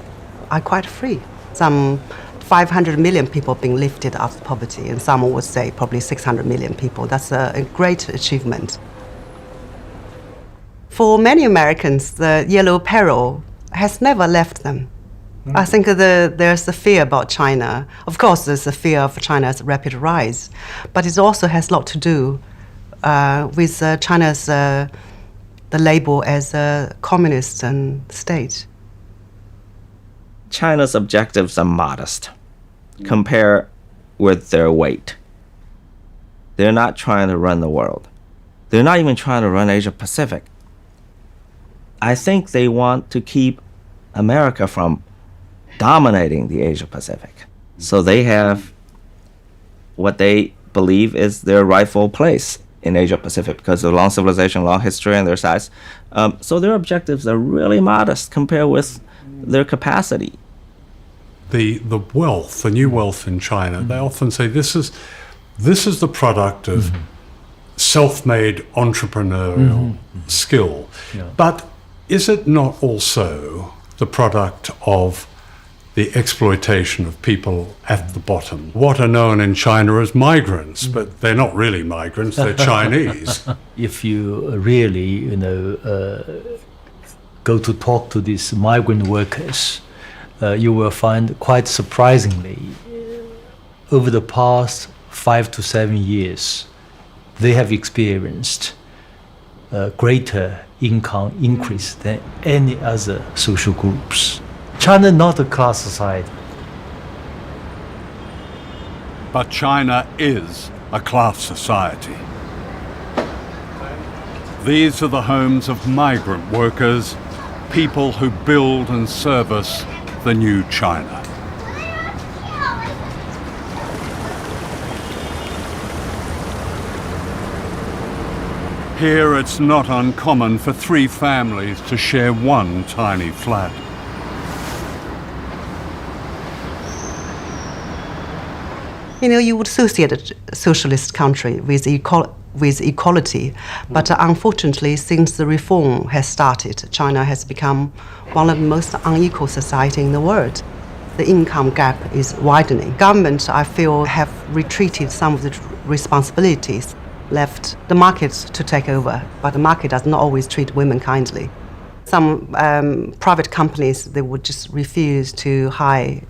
are quite free. Some 500 million people being lifted out of poverty, and some would say probably 600 million people. That's a great achievement. For many Americans, the yellow peril has never left them. I think there's a fear about China. Of course, there's a fear of China's rapid rise, but it also has a lot to do with China's the label as a communist state. China's objectives are modest compared with their weight. They're not trying to run the world. They're not even trying to run Asia Pacific. I think they want to keep America from dominating the Asia Pacific. So they have what they believe is their rightful place in Asia Pacific because of long civilization, long history, and their size. So their objectives are really modest compared with their capacity. The wealth, the new wealth in China, they often say this is the product of self-made entrepreneurial skill. Yeah. But is it not also the product of the exploitation of people at the bottom? What are known in China as migrants, but they're not really migrants, they're Chinese. If you really, go to talk to these migrant workers, you will find quite surprisingly, over the past 5 to 7 years, they have experienced a greater income increase than any other social groups. China not a class society. But China is a class society. These are the homes of migrant workers, people who build and service the new China. Here it's not uncommon for 3 families to share one tiny flat. You would associate a socialist country with equality, but unfortunately, since the reform has started, China has become one of the most unequal societies in the world. The income gap is widening. Government, I feel, have retreated some of the responsibilities, left the market to take over, but the market does not always treat women kindly. Some private companies, they would just refuse to hire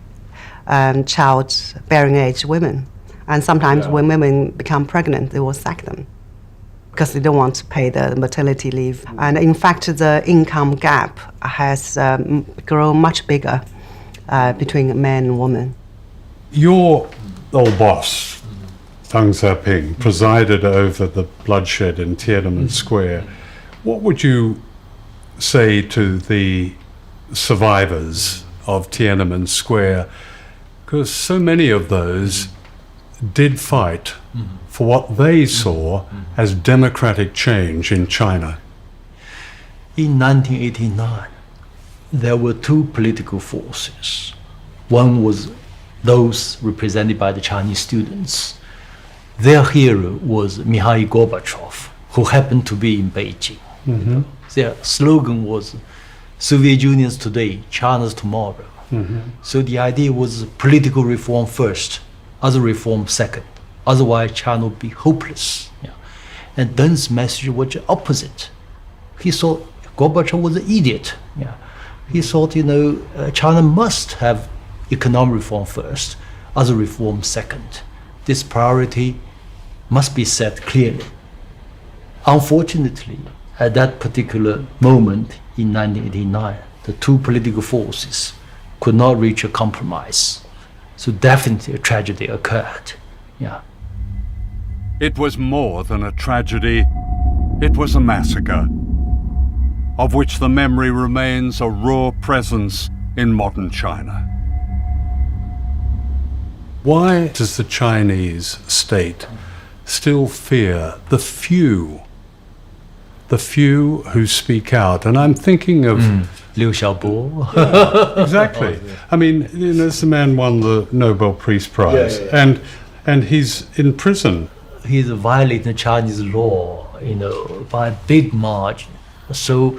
child-bearing age women. And sometimes when women become pregnant, they will sack them because they don't want to pay the maternity leave. And in fact, the income gap has grown much bigger between men and women. Your old boss, Deng Xiaoping, presided over the bloodshed in Tiananmen Square. What would you say to the survivors of Tiananmen Square? Because so many of those did fight for what they saw as democratic change in China. In 1989, there were 2 political forces. One was those represented by the Chinese students. Their hero was Mikhail Gorbachev, who happened to be in Beijing. Their slogan was, Soviet Union's today, China's tomorrow. So the idea was political reform first, other reform second. Otherwise, China would be hopeless. Yeah. And Deng's message was the opposite. He thought Gorbachev was an idiot. Yeah. He thought, China must have economic reform first, other reform second. This priority must be set clearly. Unfortunately, at that particular moment in 1989, the 2 political forces could not reach a compromise. So definitely a tragedy occurred. Yeah. It was more than a tragedy. It was a massacre, of which the memory remains a raw presence in modern China. Why does the Chinese state still fear the few who speak out? And I'm thinking of Liu Xiaobo. Yeah, exactly. I mean, this man won the Nobel Peace Prize, and he's in prison. He's violating Chinese law, by a big margin. So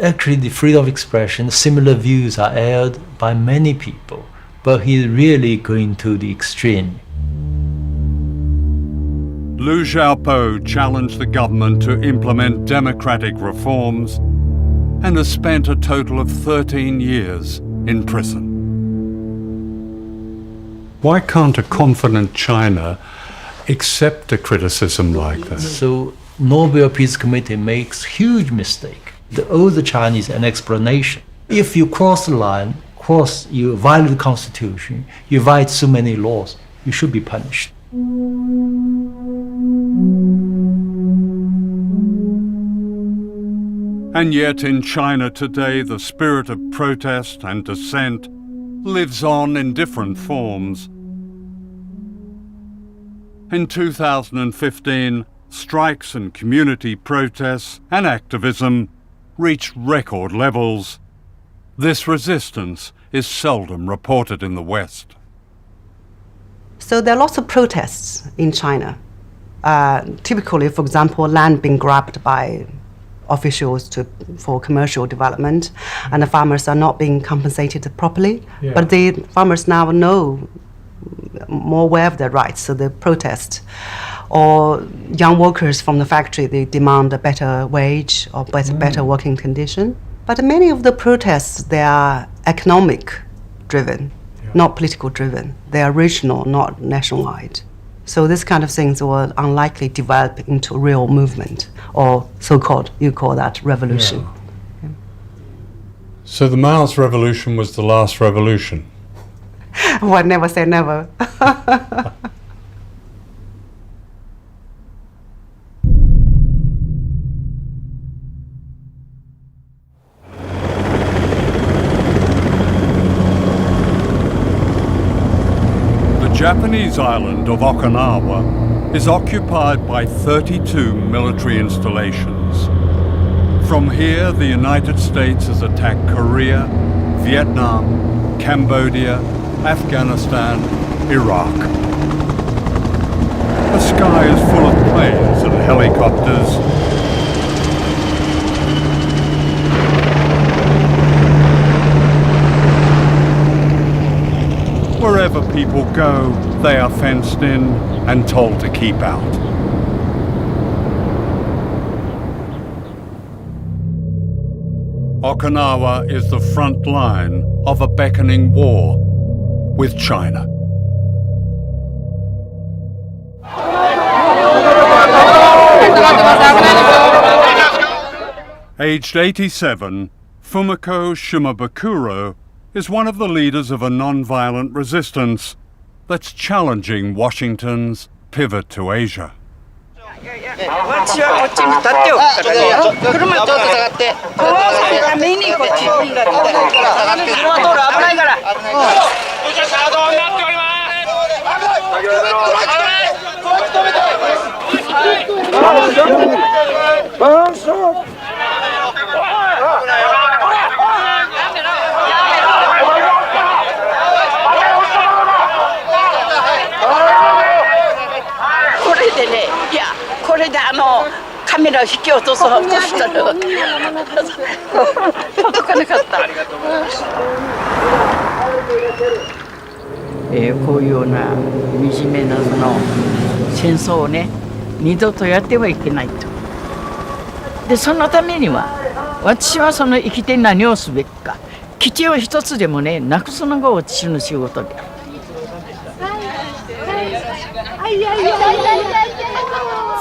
actually the freedom of expression, similar views are aired by many people, but he's really going to the extreme. Liu Xiaobo challenged the government to implement democratic reforms and has spent a total of 13 years in prison. Why can't a confident China accept a criticism like this? So Nobel Peace Committee makes huge mistake. They owe the Chinese an explanation. If you cross the line, you violate the constitution, you violate so many laws, you should be punished. And yet in China today, the spirit of protest and dissent lives on in different forms. In 2015, strikes and community protests and activism reached record levels. This resistance is seldom reported in the West. So there are lots of protests in China. Typically, for example, land being grabbed by officials for commercial development, and the farmers are not being compensated properly. Yeah. But the farmers now know more aware of their rights, so they protest. Or young workers from the factory, they demand a better wage or better working condition. But many of the protests, they are economic driven, not political driven. They are regional, not nationwide. So this kind of things will unlikely develop into real movement, or so-called, you call that revolution. Yeah. So the Mao's revolution was the last revolution? Well, never say never. The Japanese island of Okinawa is occupied by 32 military installations. From here, the United States has attacked Korea, Vietnam, Cambodia, Afghanistan, Iraq. The sky is full of planes and helicopters. Wherever people go, they are fenced in and told to keep out. Okinawa is the front line of a beckoning war with China. Aged 87, Fumiko Shimabukuro is one of the leaders of a non-violent resistance that's challenging Washington's pivot to Asia.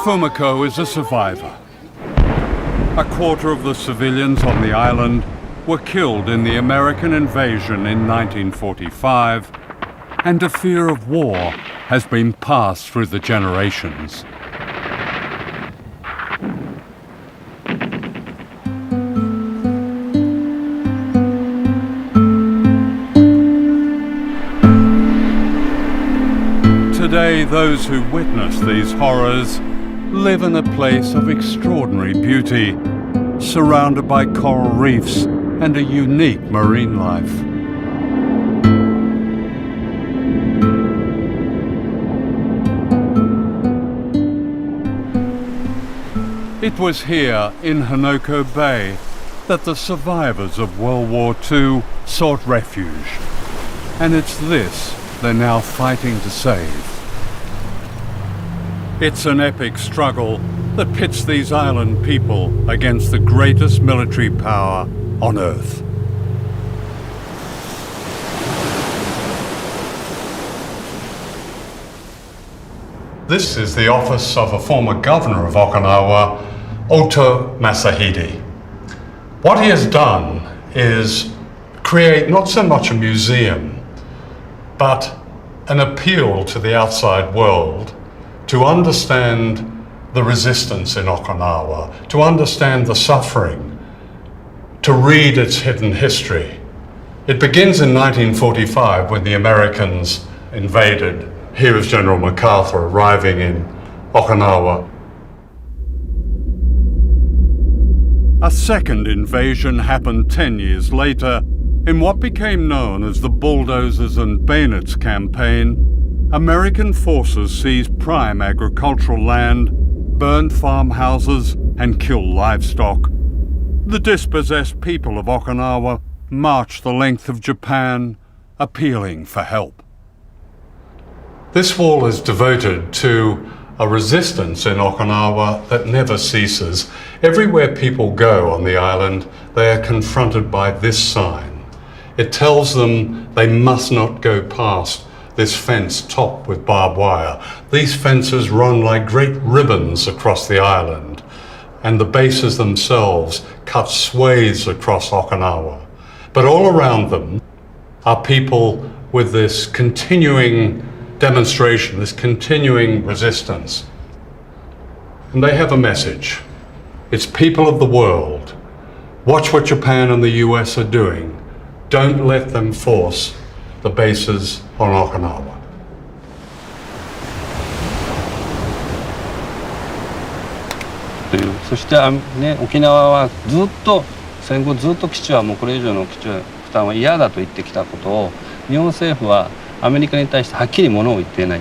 Fumiko is a survivor. A quarter of the civilians on the island were killed in the American invasion in 1945, and a fear of war has been passed through the generations. Today, those who witness these horrors live in a place of extraordinary beauty, surrounded by coral reefs and a unique marine life. It was here in Hanoko Bay that the survivors of World War II sought refuge, and it's this they're now fighting to save. It's an epic struggle that pits these island people against the greatest military power on Earth. This is the office of a former governor of Okinawa, Oto Masahide. What he has done is create not so much a museum, but an appeal to the outside world to understand the resistance in Okinawa, to understand the suffering, to read its hidden history. It begins in 1945 when the Americans invaded. Here is General MacArthur arriving in Okinawa. A second invasion happened 10 years later in what became known as the Bulldozers and Bayonets campaign. American forces seized prime agricultural land, burned farmhouses, and killed livestock. The dispossessed people of Okinawa marched the length of Japan, appealing for help. This wall is devoted to a resistance in Okinawa that never ceases. Everywhere people go on the island, they are confronted by this sign. It tells them they must not go past this fence topped with barbed wire. These fences run like great ribbons across the island, and the bases themselves cut swathes across Okinawa. But all around them are people with this continuing demonstration, this continuing resistance. And they have a message. It's people of the world. Watch what Japan and the US are doing. Don't let them force the bases on Okinawa. そしてね、沖縄はずっと戦後ずっと基地はもうこれ以上の基地負担は嫌だと言ってきたことを日本政府はアメリカに対してはっきりものを言っていない。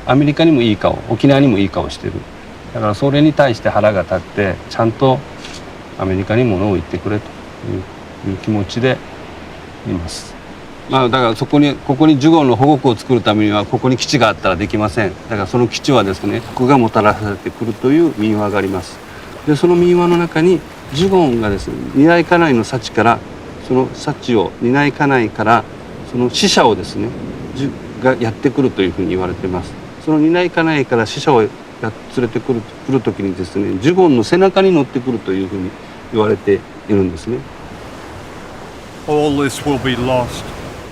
アメリカにもいい顔、沖縄にもいい顔してる。だからそれに対して腹が立ってちゃんとアメリカにものを言ってくれという気持ちでいます。まあだからここにジュゴンの保護区を作るためにはここに基地があったらできません。だからその基地はですね、徳がもたらされてくるという民話があります。でその民話の中にジュゴンがですね、担い家内の幸からその幸を担い家内からその死者をですねがやってくるというふうに言われています。その担い家内から死者を連れてくる時にですね、ジュゴンの背中に乗ってくるというふうに言われているんですね。All this will be lost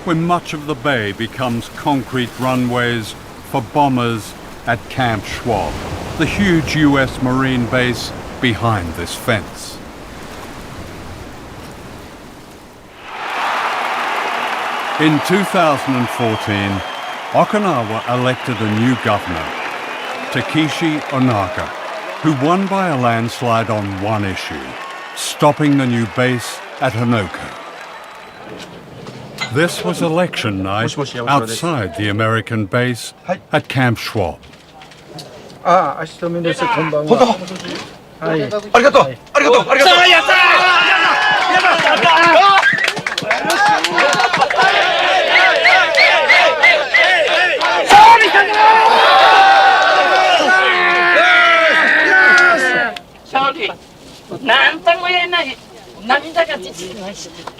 when much of the bay becomes concrete runways for bombers at Camp Schwab, the huge US Marine base behind this fence. In 2014, Okinawa elected a new governor, Takeshi Onaga, who won by a landslide on one issue, stopping the new base at Hanoko. This was election night outside the American base at Camp Schwab. ああ、足止めです。こんばんは。本当。はい。ありがとう。ありがとう。ありがとう。やったー。やった勝利。なんとも言えない涙が出てきました。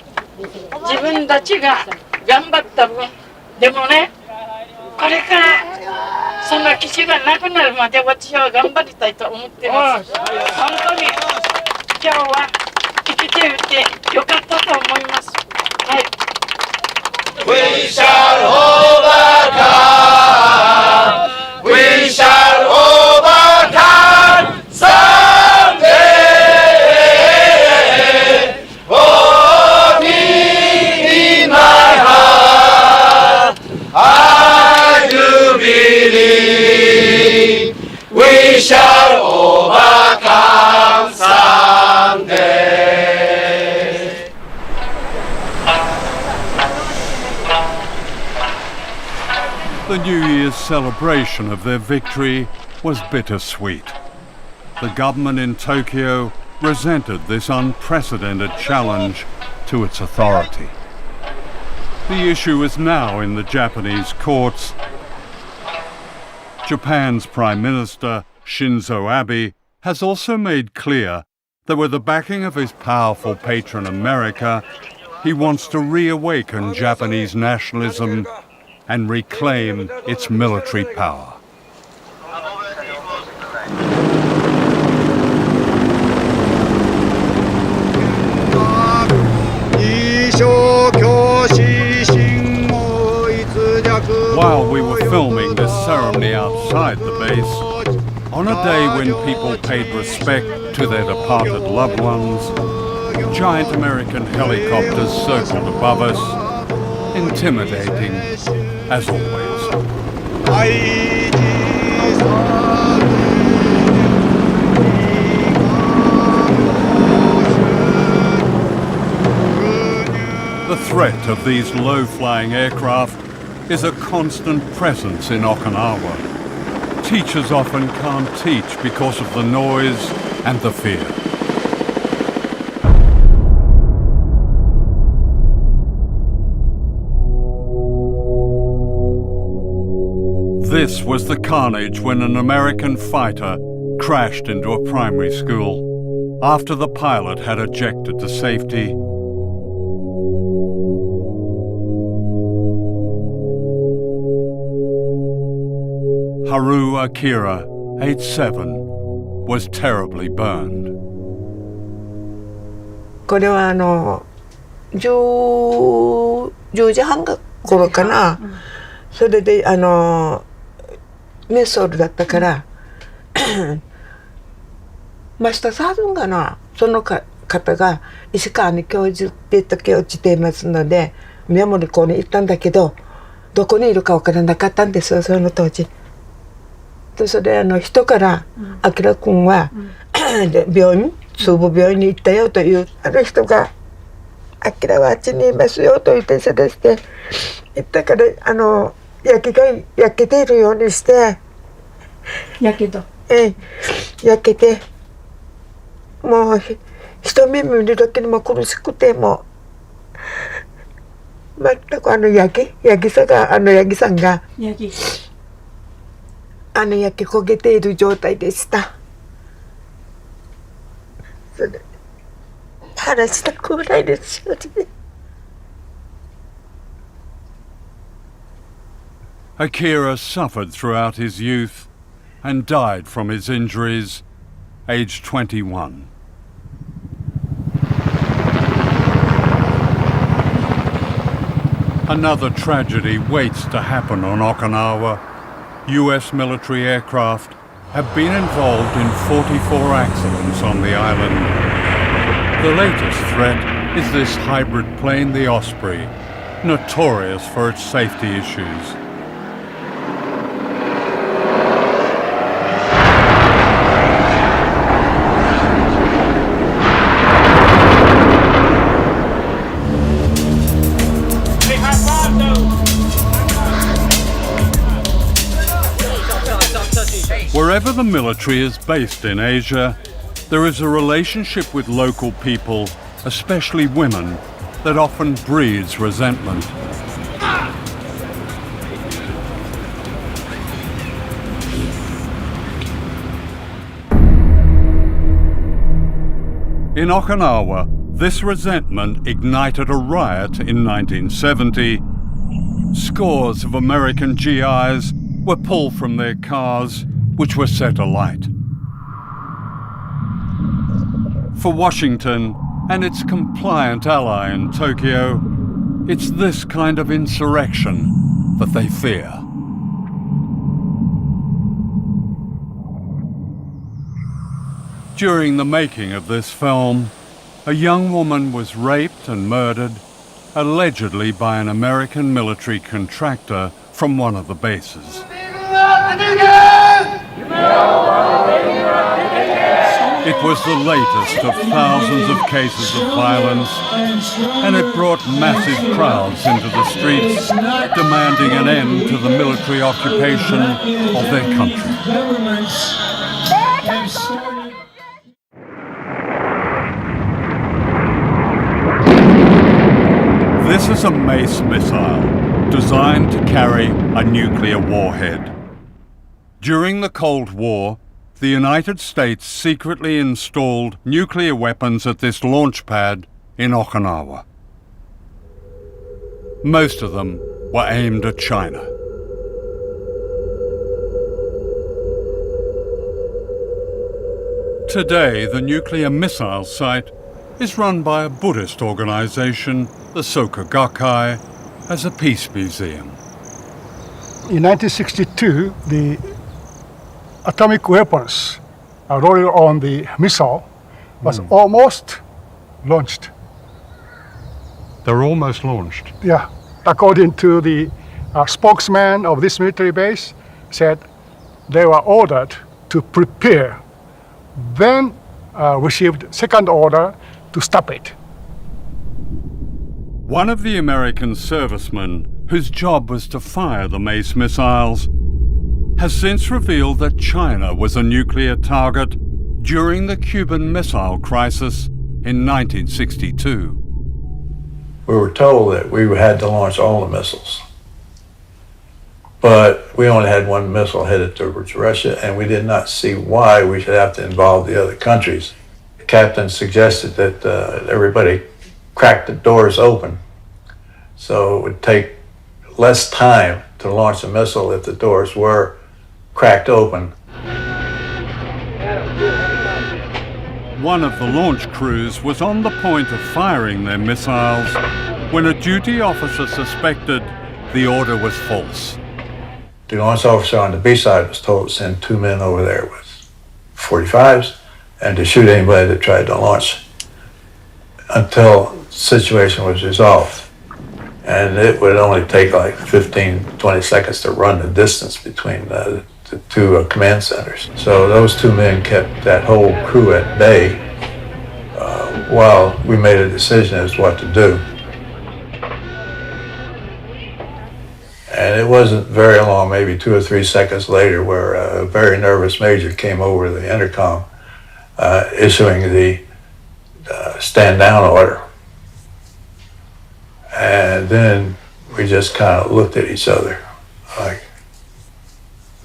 自分たちが頑張った分、でもね、これからその基地がなくなるまで私は頑張りたいと思ってます。本当に今日は生きていてよかったと思います。はい。We shall overcome. We shall overcome someday. We shall overcome someday. The New Year's celebration of their victory was bittersweet. The government in Tokyo resented this unprecedented challenge to its authority. The issue is now in the Japanese courts. Japan's Prime Minister, Shinzo Abe, has also made clear that with the backing of his powerful patron America, he wants to reawaken Japanese nationalism and reclaim its military power. While we were filming this ceremony outside the base, on a day when people paid respect to their departed loved ones, giant American helicopters circled above us, intimidating as always. The threat of these low-flying aircraft is a constant presence in Okinawa. Teachers often can't teach because of the noise and the fear. This was the carnage when an American fighter crashed into a primary school after the pilot had ejected to safety. Haru Akira, age 7, was terribly burned. これは10時半頃かな、それでメソールだったからマスターサージョンかな、その方が石川に教授って時落ちていますのでメモリ校に行ったんだけどどこにいるか分からなかったんですよ、その当時。でそれ人から「あきらくんは病院中部病院に行ったよ」というある人が「あきらはあっちにいますよ」と言って知らせて行ったから焼けているようにして焼けてもう一目見るだけでも苦しくてもう全くヤギさんが焼け焦げている状態でした。それ話したくないですよね。Akira suffered throughout his youth and died from his injuries, aged 21. Another tragedy waits to happen on Okinawa. US military aircraft have been involved in 44 accidents on the island. The latest threat is this hybrid plane, the Osprey, notorious for its safety issues. Wherever the military is based in Asia, there is a relationship with local people, especially women, that often breeds resentment. In Okinawa, this resentment ignited a riot in 1970. Scores of American GIs were pulled from their cars, which were set alight. For Washington and its compliant ally in Tokyo, it's this kind of insurrection that they fear. During the making of this film, a young woman was raped and murdered, allegedly by an American military contractor from one of the bases. It was the latest of thousands of cases of violence, and it brought massive crowds into the streets, demanding an end to the military occupation of their country. This is a Mace missile, designed to carry a nuclear warhead. During the Cold War, the United States secretly installed nuclear weapons at this launch pad in Okinawa. Most of them were aimed at China. Today, the nuclear missile site is run by a Buddhist organization, the Soka Gakkai, as a peace museum. In 1962, the atomic weapons loaded on the missile was almost launched. They're almost launched? Yeah. According to the spokesman of this military base, said they were ordered to prepare, then received second order to stop it. One of the American servicemen, whose job was to fire the Mace missiles, has since revealed that China was a nuclear target during the Cuban Missile Crisis in 1962. We were told that we had to launch all the missiles, but we only had one missile headed towards Russia, and we did not see why we should have to involve the other countries. The captain suggested that everybody crack the doors open, so it would take less time to launch a missile if the doors were cracked open. One of the launch crews was on the point of firing their missiles when a duty officer suspected the order was false. The launch officer on the B side was told to send 2 men over there with .45s and to shoot anybody that tried to launch until the situation was resolved. And it would only take like 15, 20 seconds to run the distance between the two command centers. So those 2 men kept that whole crew at bay while we made a decision as to what to do. And it wasn't very long, maybe 2 or 3 seconds later, where a very nervous major came over the intercom issuing the stand down order. And then we just kind of looked at each other like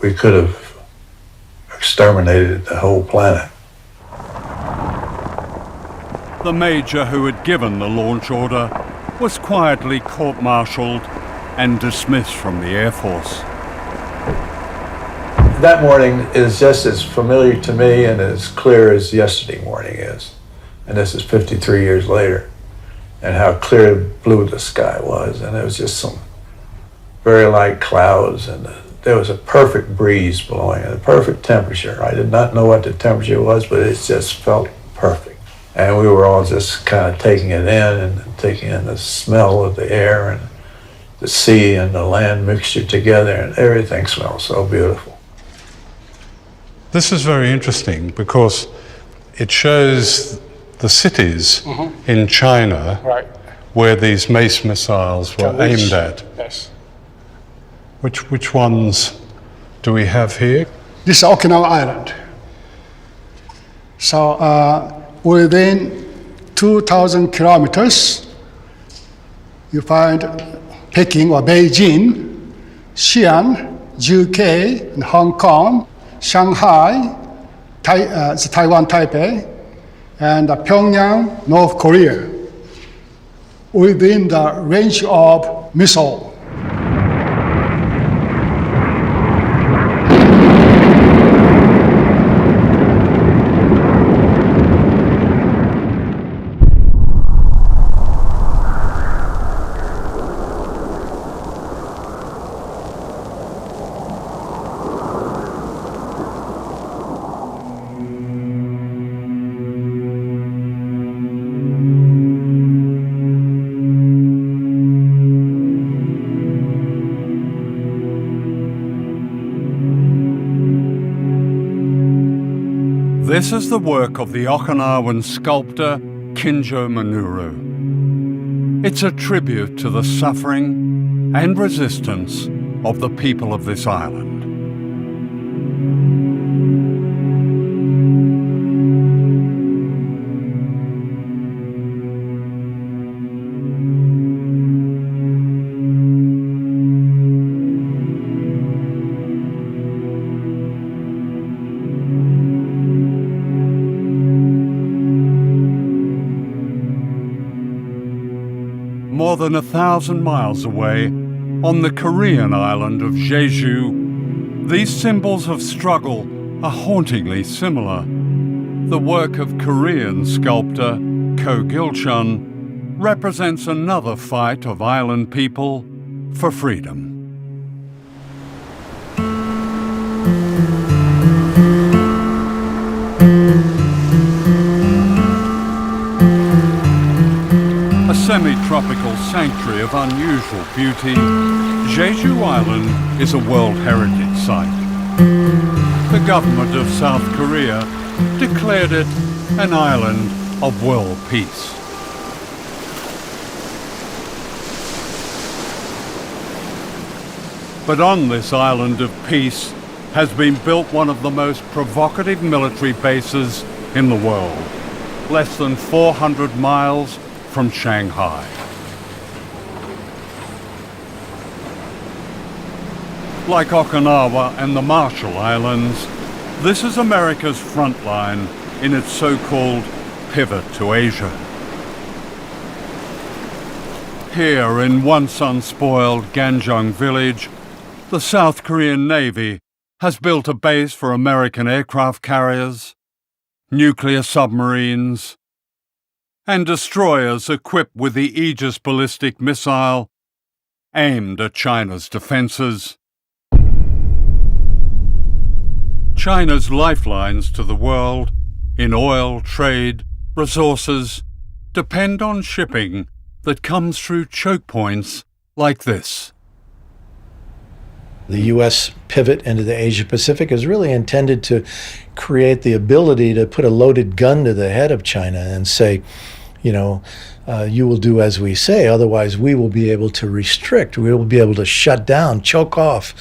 we could have exterminated the whole planet. The major who had given the launch order was quietly court-martialed and dismissed from the Air Force. That morning is just as familiar to me and as clear as yesterday morning is. And this is 53 years later. And how clear blue the sky was. And there was just some very light clouds, and there was a perfect breeze blowing and a perfect temperature. I did not know what the temperature was, but it just felt perfect. And we were all just kind of taking it in and taking in the smell of the air and the sea and the land mixture together, and everything smelled so beautiful. This is very interesting because it shows the cities in China where these Mace missiles were aimed at. Yes. Which ones do we have here? This is Okinawa Island. So within 2,000 kilometers, you find Peking or Beijing, Xi'an, UK, and Hong Kong, Shanghai, Taiwan, Taipei, and Pyongyang, North Korea, within the range of missile. This is the work of the Okinawan sculptor Kinjo Minoru. It's a tribute to the suffering and resistance of the people of this island. More than 1,000 miles away, on the Korean island of Jeju, these symbols of struggle are hauntingly similar. The work of Korean sculptor Ko Gil-chun represents another fight of island people for freedom. A semi-tropical sanctuary of unusual beauty, Jeju Island is a World Heritage Site. The government of South Korea declared it an island of world peace. But on this island of peace has been built one of the most provocative military bases in the world, less than 400 miles from Shanghai. Like Okinawa and the Marshall Islands, this is America's front line in its so-called pivot to Asia. Here in once unspoiled Ganjung village, the South Korean Navy has built a base for American aircraft carriers, nuclear submarines, and destroyers equipped with the Aegis ballistic missile aimed at China's defenses. China's lifelines to the world in oil, trade, resources depend on shipping that comes through choke points like this. The U.S. pivot into the Asia-Pacific is really intended to create the ability to put a loaded gun to the head of China and say, you will do as we say, otherwise we will be able to restrict, we will be able to shut down, choke off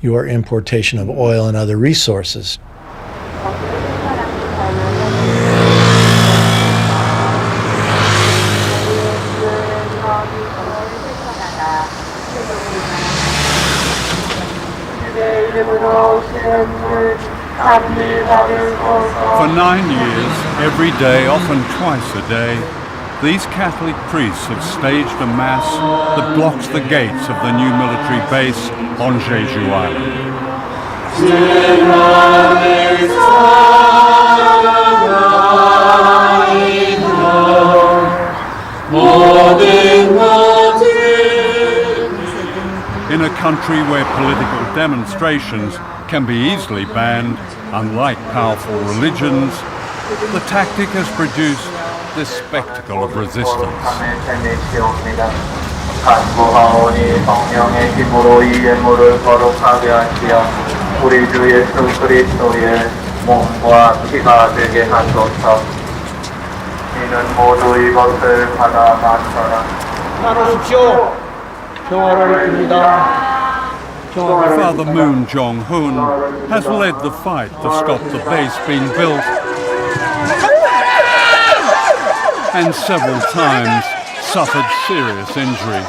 your importation of oil and other resources. For 9 years, every day, often twice a day, these Catholic priests have staged a mass that blocks the gates of the new military base on Jeju Island. In a country where political demonstrations can be easily banned, unlike powerful religions, the tactic has produced this spectacle of resistance. Father Moon Jong-hoon has led the fight to stop the base being built and several times suffered serious injury.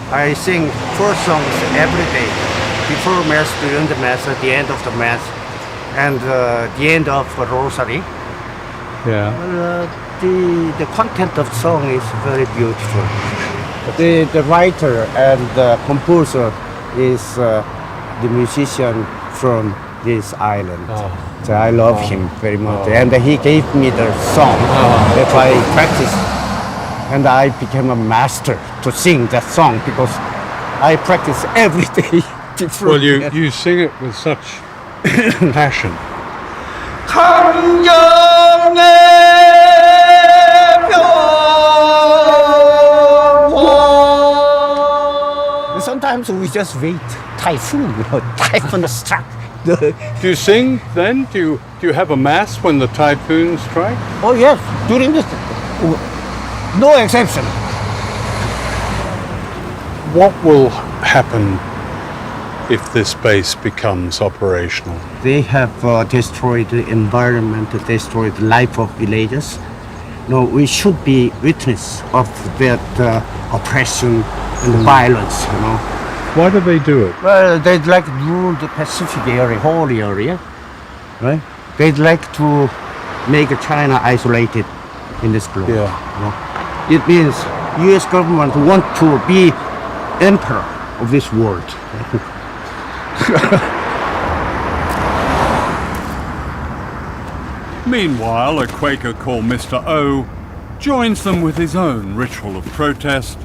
I sing 4 songs every day, before Mass, during the Mass, at the end of the Mass, and the end of the Rosary. Yeah. The content of song is very beautiful. The writer and the composer is the musician from this island. So I love him very much. And he gave me the song that I practiced. And I became a master to sing that song because I practice every day. Well, you sing it with such passion. Sometimes we just wait typhoon, typhoon struck. Do you sing then? Do you have a mass when the typhoon strikes? Oh yes, during this, no exception. What will happen if this base becomes operational? They have destroyed the environment, destroyed the life of villagers. No, we should be witness of that oppression and violence, Why do they do it? Well, they'd like to rule the Pacific area, whole area, right? They'd like to make China isolated in this globe. Yeah. It means U.S. government want to be emperor of this world. Meanwhile, a Quaker called Mr. O joins them with his own ritual of protest,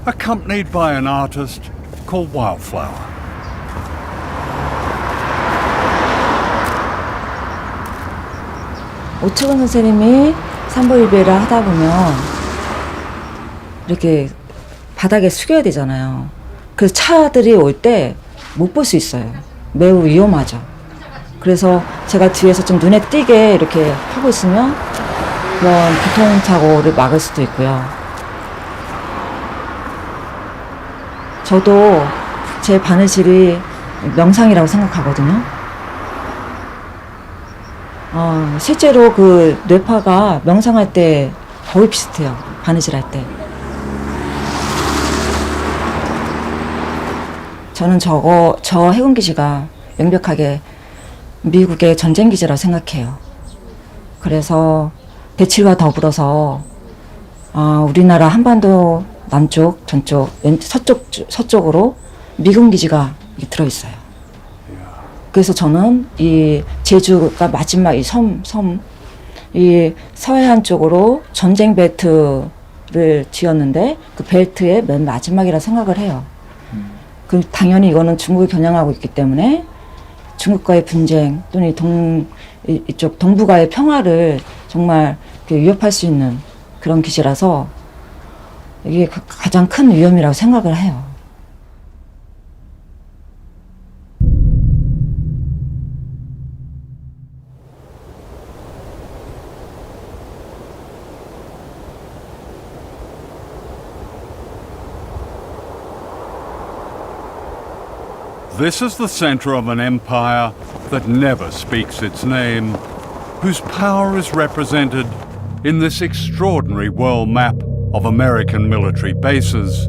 accompanied by an artist called Wildflower. 오초근 선생님이 삼보일배를 하다 보면 이렇게 바닥에 숙여야 되잖아요. 그래서 차들이 올 때 못 볼 수 있어요. 매우 위험하죠. 그래서 제가 뒤에서 좀 눈에 띄게 이렇게 하고 있으면 그런 교통사고를 막을 수도 있고요. 저도 제 바느질이 명상이라고 생각하거든요. 실제로 그 뇌파가 명상할 때 거의 비슷해요. 바느질 할 때. 저는 저 해군기지가 명백하게 미국의 전쟁기지라고 생각해요. 그래서 배칠과 더불어서 우리나라 한반도 남쪽, 전쪽, 서쪽으로 미군 기지가 들어있어요. 그래서 저는 이 제주가 마지막 이 이 서해안 쪽으로 전쟁 벨트를 지었는데 그 벨트의 맨 마지막이라 생각을 해요. 그 당연히 이거는 중국을 겨냥하고 있기 때문에 중국과의 분쟁 또는 이쪽 동북아의 평화를 정말 위협할 수 있는 그런 기지라서 이게 가장 큰 위험이라고 생각을 해요. This is the center of an empire that never speaks its name, whose power is represented in this extraordinary world map of American military bases.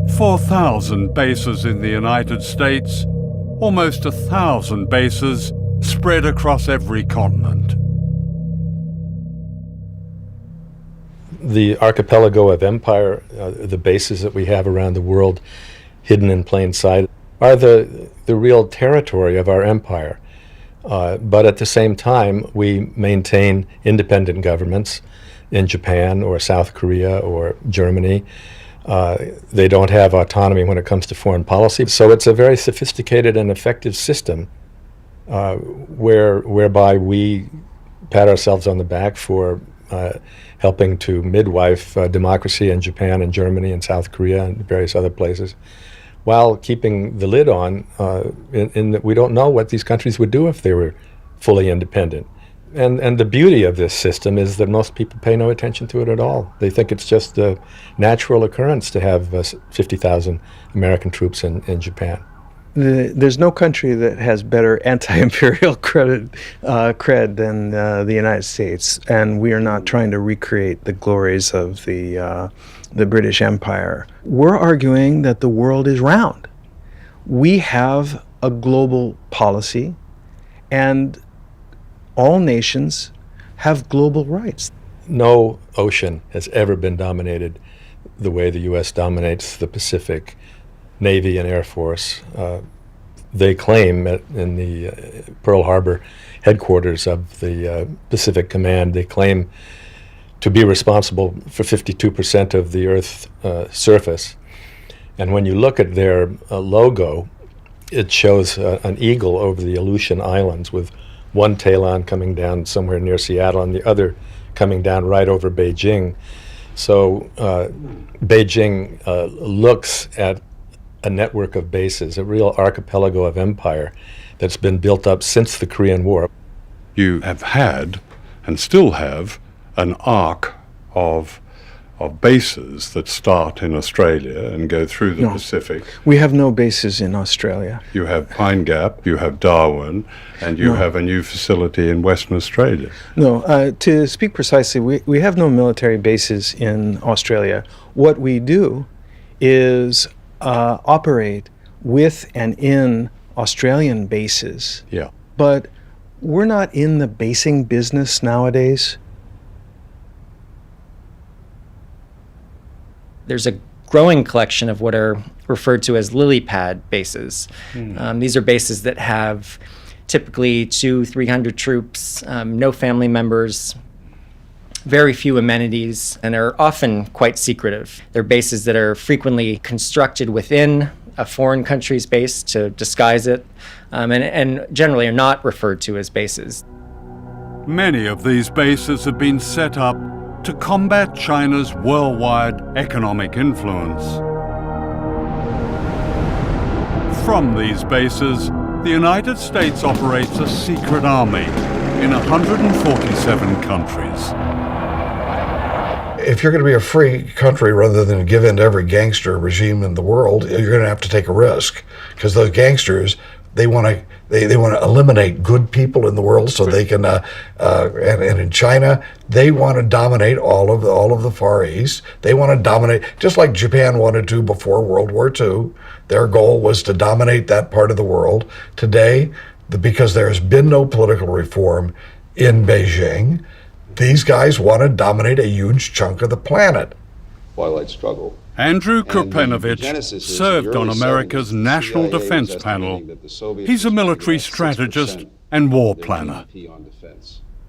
"4,000 bases in the United States, almost 1,000 bases spread across every continent." The archipelago of empire, the bases that we have around the world hidden in plain sight, are the real territory of our empire. But at the same time, we maintain independent governments in Japan or South Korea or Germany. They don't have autonomy when it comes to foreign policy. So it's a very sophisticated and effective system whereby we pat ourselves on the back for helping to midwife democracy in Japan and Germany and South Korea and various other places, while keeping the lid on in that we don't know what these countries would do if they were fully independent. And the beauty of this system is that most people pay no attention to it at all. They think it's just a natural occurrence to have 50,000 American troops in Japan. There's no country that has better anti-imperial cred than the United States, and we are not trying to recreate the glories of the British Empire. We're arguing that the world is round. We have a global policy, and all nations have global rights. No ocean has ever been dominated the way the U.S. dominates the Pacific Navy and Air Force. They claim in the Pearl Harbor headquarters of the Pacific Command, they claim to be responsible for 52% of the Earth's surface. And when you look at their logo, it shows an eagle over the Aleutian Islands with one talon coming down somewhere near Seattle and the other coming down right over Beijing. So Beijing looks at a network of bases, a real archipelago of empire that's been built up since the Korean War. You have had, and still have, an arc of bases that start in Australia and go through the Pacific. We have no bases in Australia. You have Pine Gap, you have Darwin, and you have a new facility in Western Australia. No, to speak precisely, we have no military bases in Australia. What we do is operate with and in Australian bases. Yeah. But we're not in the basing business nowadays. There's a growing collection of what are referred to as lily pad bases. These are bases that have typically 200-300 troops, no family members, very few amenities, and are often quite secretive. They're bases that are frequently constructed within a foreign country's base to disguise it, and generally are not referred to as bases. Many of these bases have been set up to combat China's worldwide economic influence. From these bases, the United States operates a secret army in 147 countries. If you're going to be a free country rather than give in to every gangster regime in the world, you're going to have to take a risk, because those gangsters, they want to eliminate good people in the world so they can and in China they want to dominate all of the Far East. They want to dominate, just like Japan wanted to before World War II. Their goal was to dominate that part of the world. Today, because there has been no political reform in Beijing, these guys want to dominate a huge chunk of the planet. Twilight struggle. Andrew Kurpenovich served on America's National Defense Panel. He's a military strategist and war planner.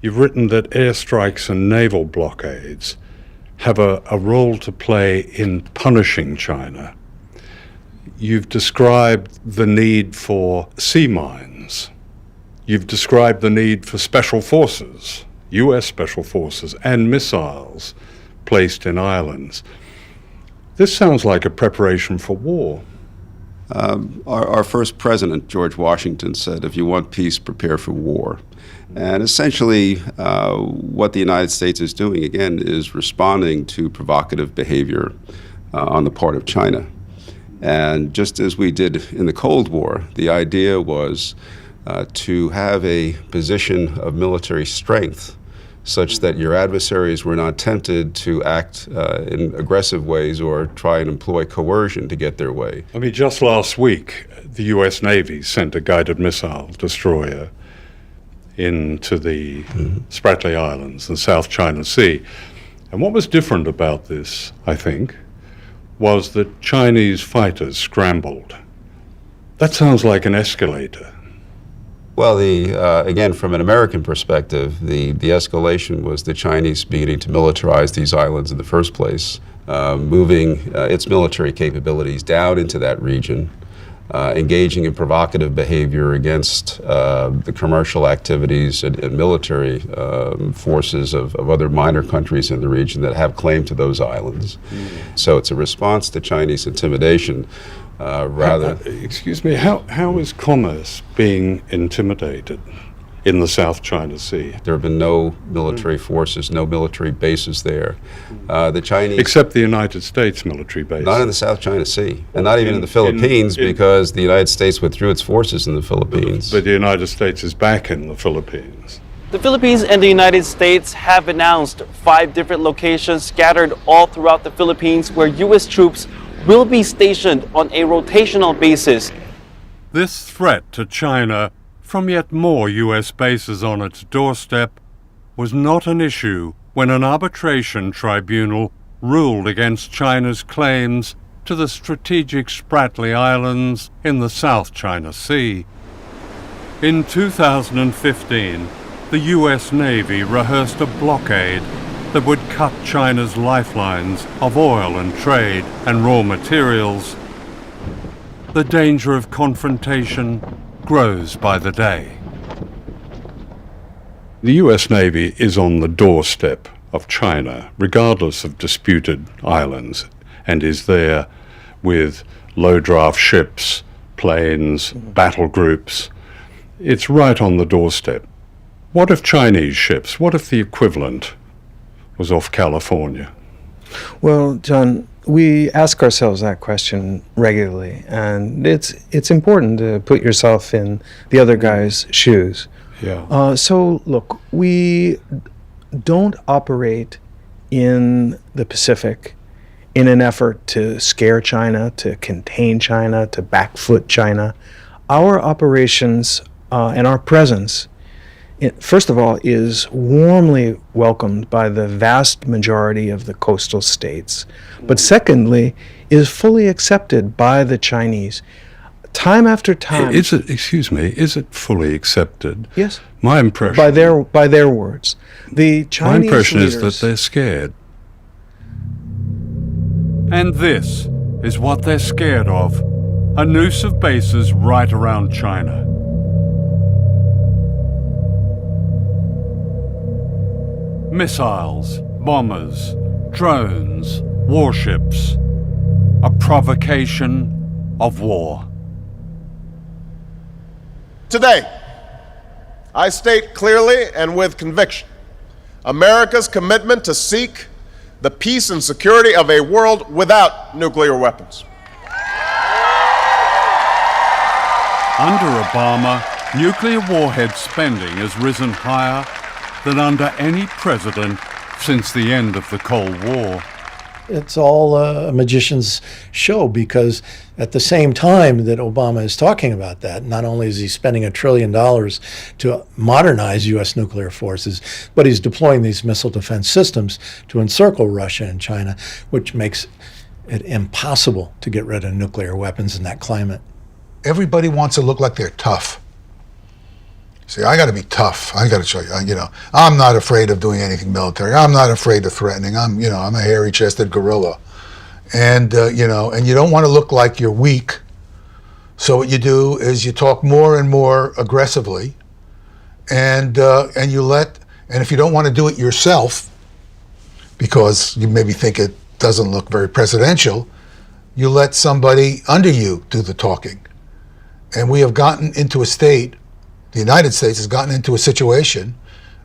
You've written that airstrikes and naval blockades have a role to play in punishing China. You've described the need for sea mines. You've described the need for special forces, US special forces, and missiles placed in islands. This sounds like a preparation for war. Our first president, George Washington, said, if you want peace, prepare for war. And essentially, what the United States is doing, again, is responding to provocative behavior on the part of China. And just as we did in the Cold War, the idea was to have a position of military strength such that your adversaries were not tempted to act in aggressive ways or try and employ coercion to get their way. I mean, just last week, the US Navy sent a guided missile destroyer into the Spratly Islands, the South China Sea. And what was different about this, I think, was that Chinese fighters scrambled. That sounds like an escalator. Well, again, from an American perspective, the escalation was the Chinese beginning to militarize these islands in the first place, moving its military capabilities down into that region, engaging in provocative behavior against the commercial activities and military forces of other minor countries in the region that have claim to those islands. So it's a response to Chinese intimidation. Excuse me, how is commerce being intimidated in the South China Sea? There have been no military forces, no military bases there. The Chinese... Except the United States military bases. Not in the South China Sea, and not even in the Philippines, because the United States withdrew its forces in the Philippines. But the United States is back in the Philippines. The Philippines and the United States have announced 5 different locations scattered all throughout the Philippines where U.S. troops will be stationed on a rotational basis. This threat to China from yet more US bases on its doorstep was not an issue when an arbitration tribunal ruled against China's claims to the strategic Spratly Islands in the South China Sea. In 2015, the US Navy rehearsed a blockade that would cut China's lifelines of oil and trade and raw materials. The danger of confrontation grows by the day. The US Navy is on the doorstep of China, regardless of disputed islands, and is there with low-draft ships, planes, battle groups. It's right on the doorstep. What if Chinese ships, what if the equivalent was off California? Well, John, we ask ourselves that question regularly, and it's important to put yourself in the other guy's shoes. Yeah. So, look, we don't operate in the Pacific in an effort to scare China, to contain China, to backfoot China. Our operations and our presence, first of all, is warmly welcomed by the vast majority of the coastal states, but secondly, is fully accepted by the Chinese. Time after time. Is it fully accepted? Yes. My impression. By their words, the Chinese My impression leaders, is that they're scared. And this is what they're scared of: a noose of bases right around China. Missiles, bombers, drones, warships. A provocation of war. Today, I state clearly and with conviction America's commitment to seek the peace and security of a world without nuclear weapons. Under Obama, nuclear warhead spending has risen higher than under any president since the end of the Cold War. It's all a magician's show, because at the same time that Obama is talking about that, not only is he spending $1 trillion to modernize U.S. nuclear forces, but he's deploying these missile defense systems to encircle Russia and China, which makes it impossible to get rid of nuclear weapons in that climate. Everybody wants to look like they're tough. See, I got to be tough. I got to show you. I'm not afraid of doing anything military. I'm not afraid of threatening. I'm a hairy-chested gorilla, and you don't want to look like you're weak. So what you do is you talk more and more aggressively, and if you don't want to do it yourself, because you maybe think it doesn't look very presidential, you let somebody under you do the talking, and we have gotten into a state. The United States has gotten into a situation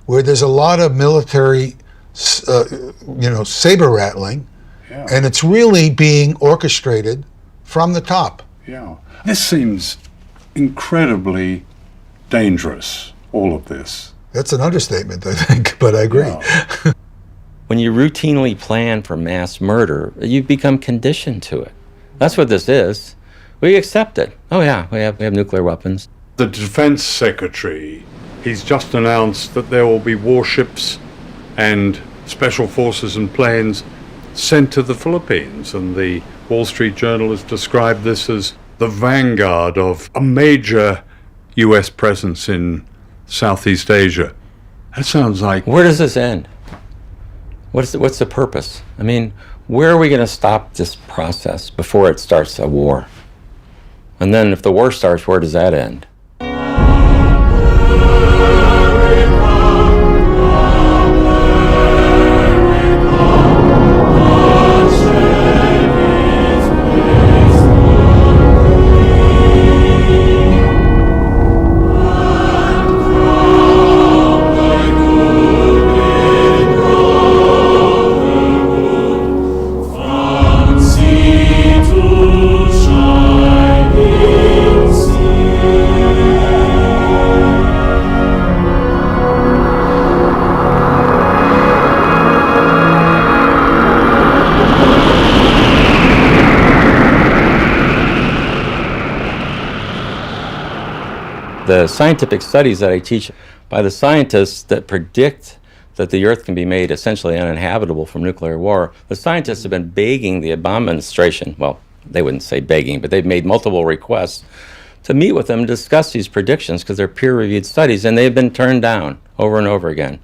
where there's a lot of military, saber rattling, and it's really being orchestrated from the top. Yeah. This seems incredibly dangerous, all of this. That's an understatement, I think, but I agree. Yeah. When you routinely plan for mass murder, you become conditioned to it. That's what this is. We accept it. Oh yeah, we have nuclear weapons. The Defense Secretary, he's just announced that there will be warships and special forces and planes sent to the Philippines, and the Wall Street Journal has described this as the vanguard of a major US presence in Southeast Asia. That sounds like... Where does this end? What's the purpose? I mean, where are we going to stop this process before it starts a war? And then if the war starts, where does that end? The scientific studies that I teach by the scientists that predict that the Earth can be made essentially uninhabitable from nuclear war, the scientists have been begging the Obama administration, well, they wouldn't say begging, but they've made multiple requests to meet with them and discuss these predictions because they're peer-reviewed studies, and they've been turned down over and over again.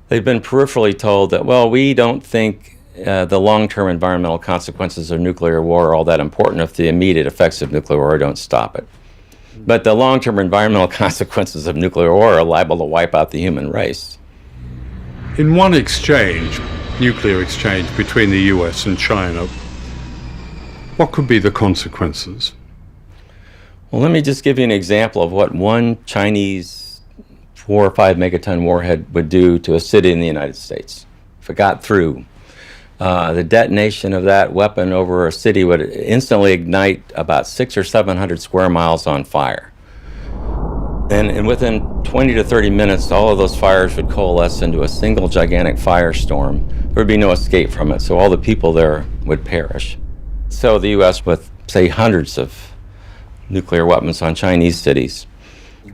They've been peripherally told that, well, we don't think the long-term environmental consequences of nuclear war are all that important if the immediate effects of nuclear war don't stop it. But the long-term environmental consequences of nuclear war are liable to wipe out the human race. In one exchange, nuclear exchange between the US and China, what could be the consequences? Well, let me just give you an example of what one Chinese 4 or 5 megaton warhead would do to a city in the United States. If it got through, the detonation of that weapon over a city would instantly ignite about 600 or 700 square miles on fire. And within 20 to 30 minutes, all of those fires would coalesce into a single gigantic firestorm. There would be no escape from it, so all the people there would perish. So the U.S. with, say, hundreds of nuclear weapons on Chinese cities.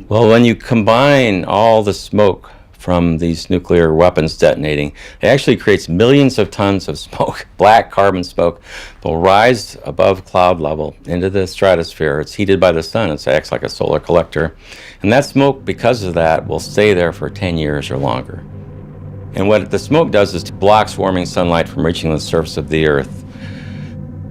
Well, when you combine all the smoke from these nuclear weapons detonating, it actually creates millions of tons of smoke. Black carbon smoke will rise above cloud level into the stratosphere. It's heated by the sun. It acts like a solar collector. And that smoke, because of that, will stay there for 10 years or longer. And what the smoke does is it blocks warming sunlight from reaching the surface of the Earth.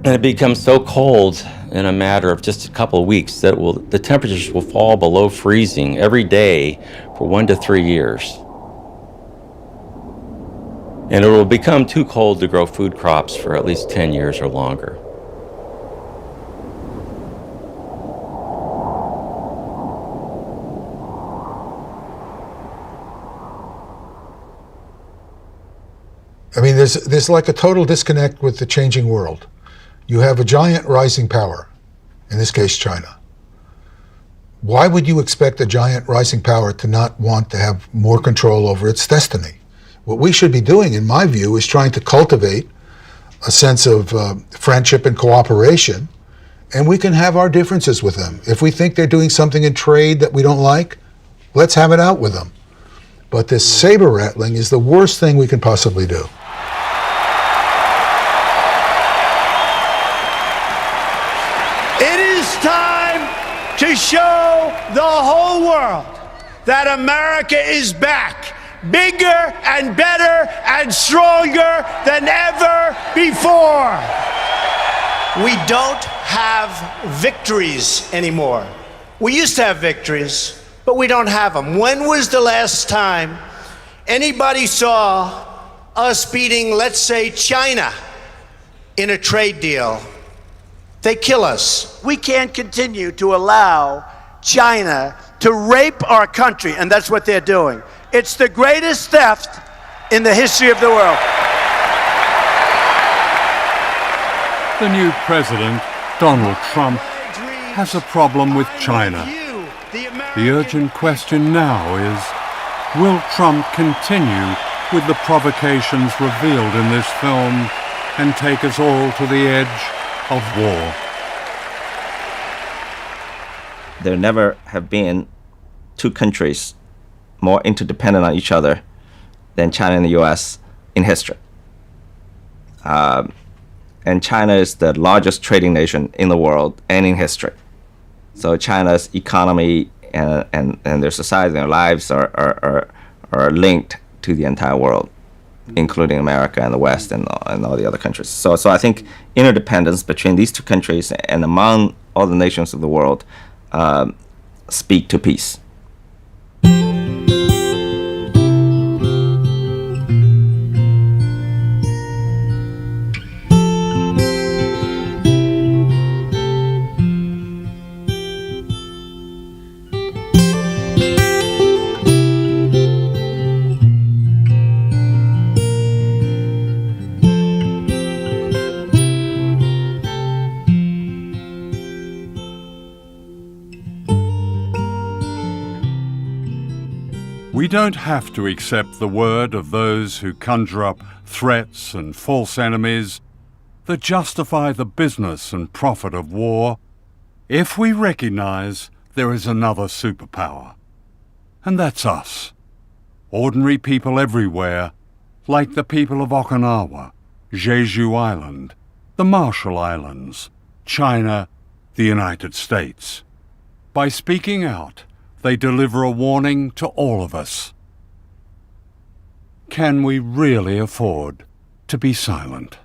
And it becomes so cold in a matter of just a couple of weeks that the temperatures will fall below freezing every day for 1 to 3 years. And it will become too cold to grow food crops for at least 10 years or longer. I mean, there's like a total disconnect with the changing world. You have a giant rising power, in this case China. Why would you expect a giant rising power to not want to have more control over its destiny? What we should be doing, in my view, is trying to cultivate a sense of friendship and cooperation, and we can have our differences with them. If we think they're doing something in trade that we don't like, let's have it out with them. But this saber rattling is the worst thing we can possibly do. It is time to show the whole world that America is back, bigger and better and stronger than ever before. We don't have victories anymore. We used to have victories, but we don't have them. When was the last time anybody saw us beating, let's say, China in a trade deal? They kill us. We can't continue to allow China to rape our country, and that's what they're doing. It's the greatest theft in the history of the world. The new president, Donald Trump, has a problem with China. The urgent question now is, will Trump continue with the provocations revealed in this film and take us all to the edge of war? There never have been two countries more interdependent on each other than China and the US in history. And China is the largest trading nation in the world and in history. So China's economy and their society and their lives are linked to the entire world, including America and the West and all the other countries. So I think interdependence between these two countries and among all the nations of the world speak to peace. We don't have to accept the word of those who conjure up threats and false enemies that justify the business and profit of war if we recognize there is another superpower. And that's us, ordinary people everywhere, like the people of Okinawa, Jeju Island, the Marshall Islands, China, the United States. By speaking out, they deliver a warning to all of us. Can we really afford to be silent?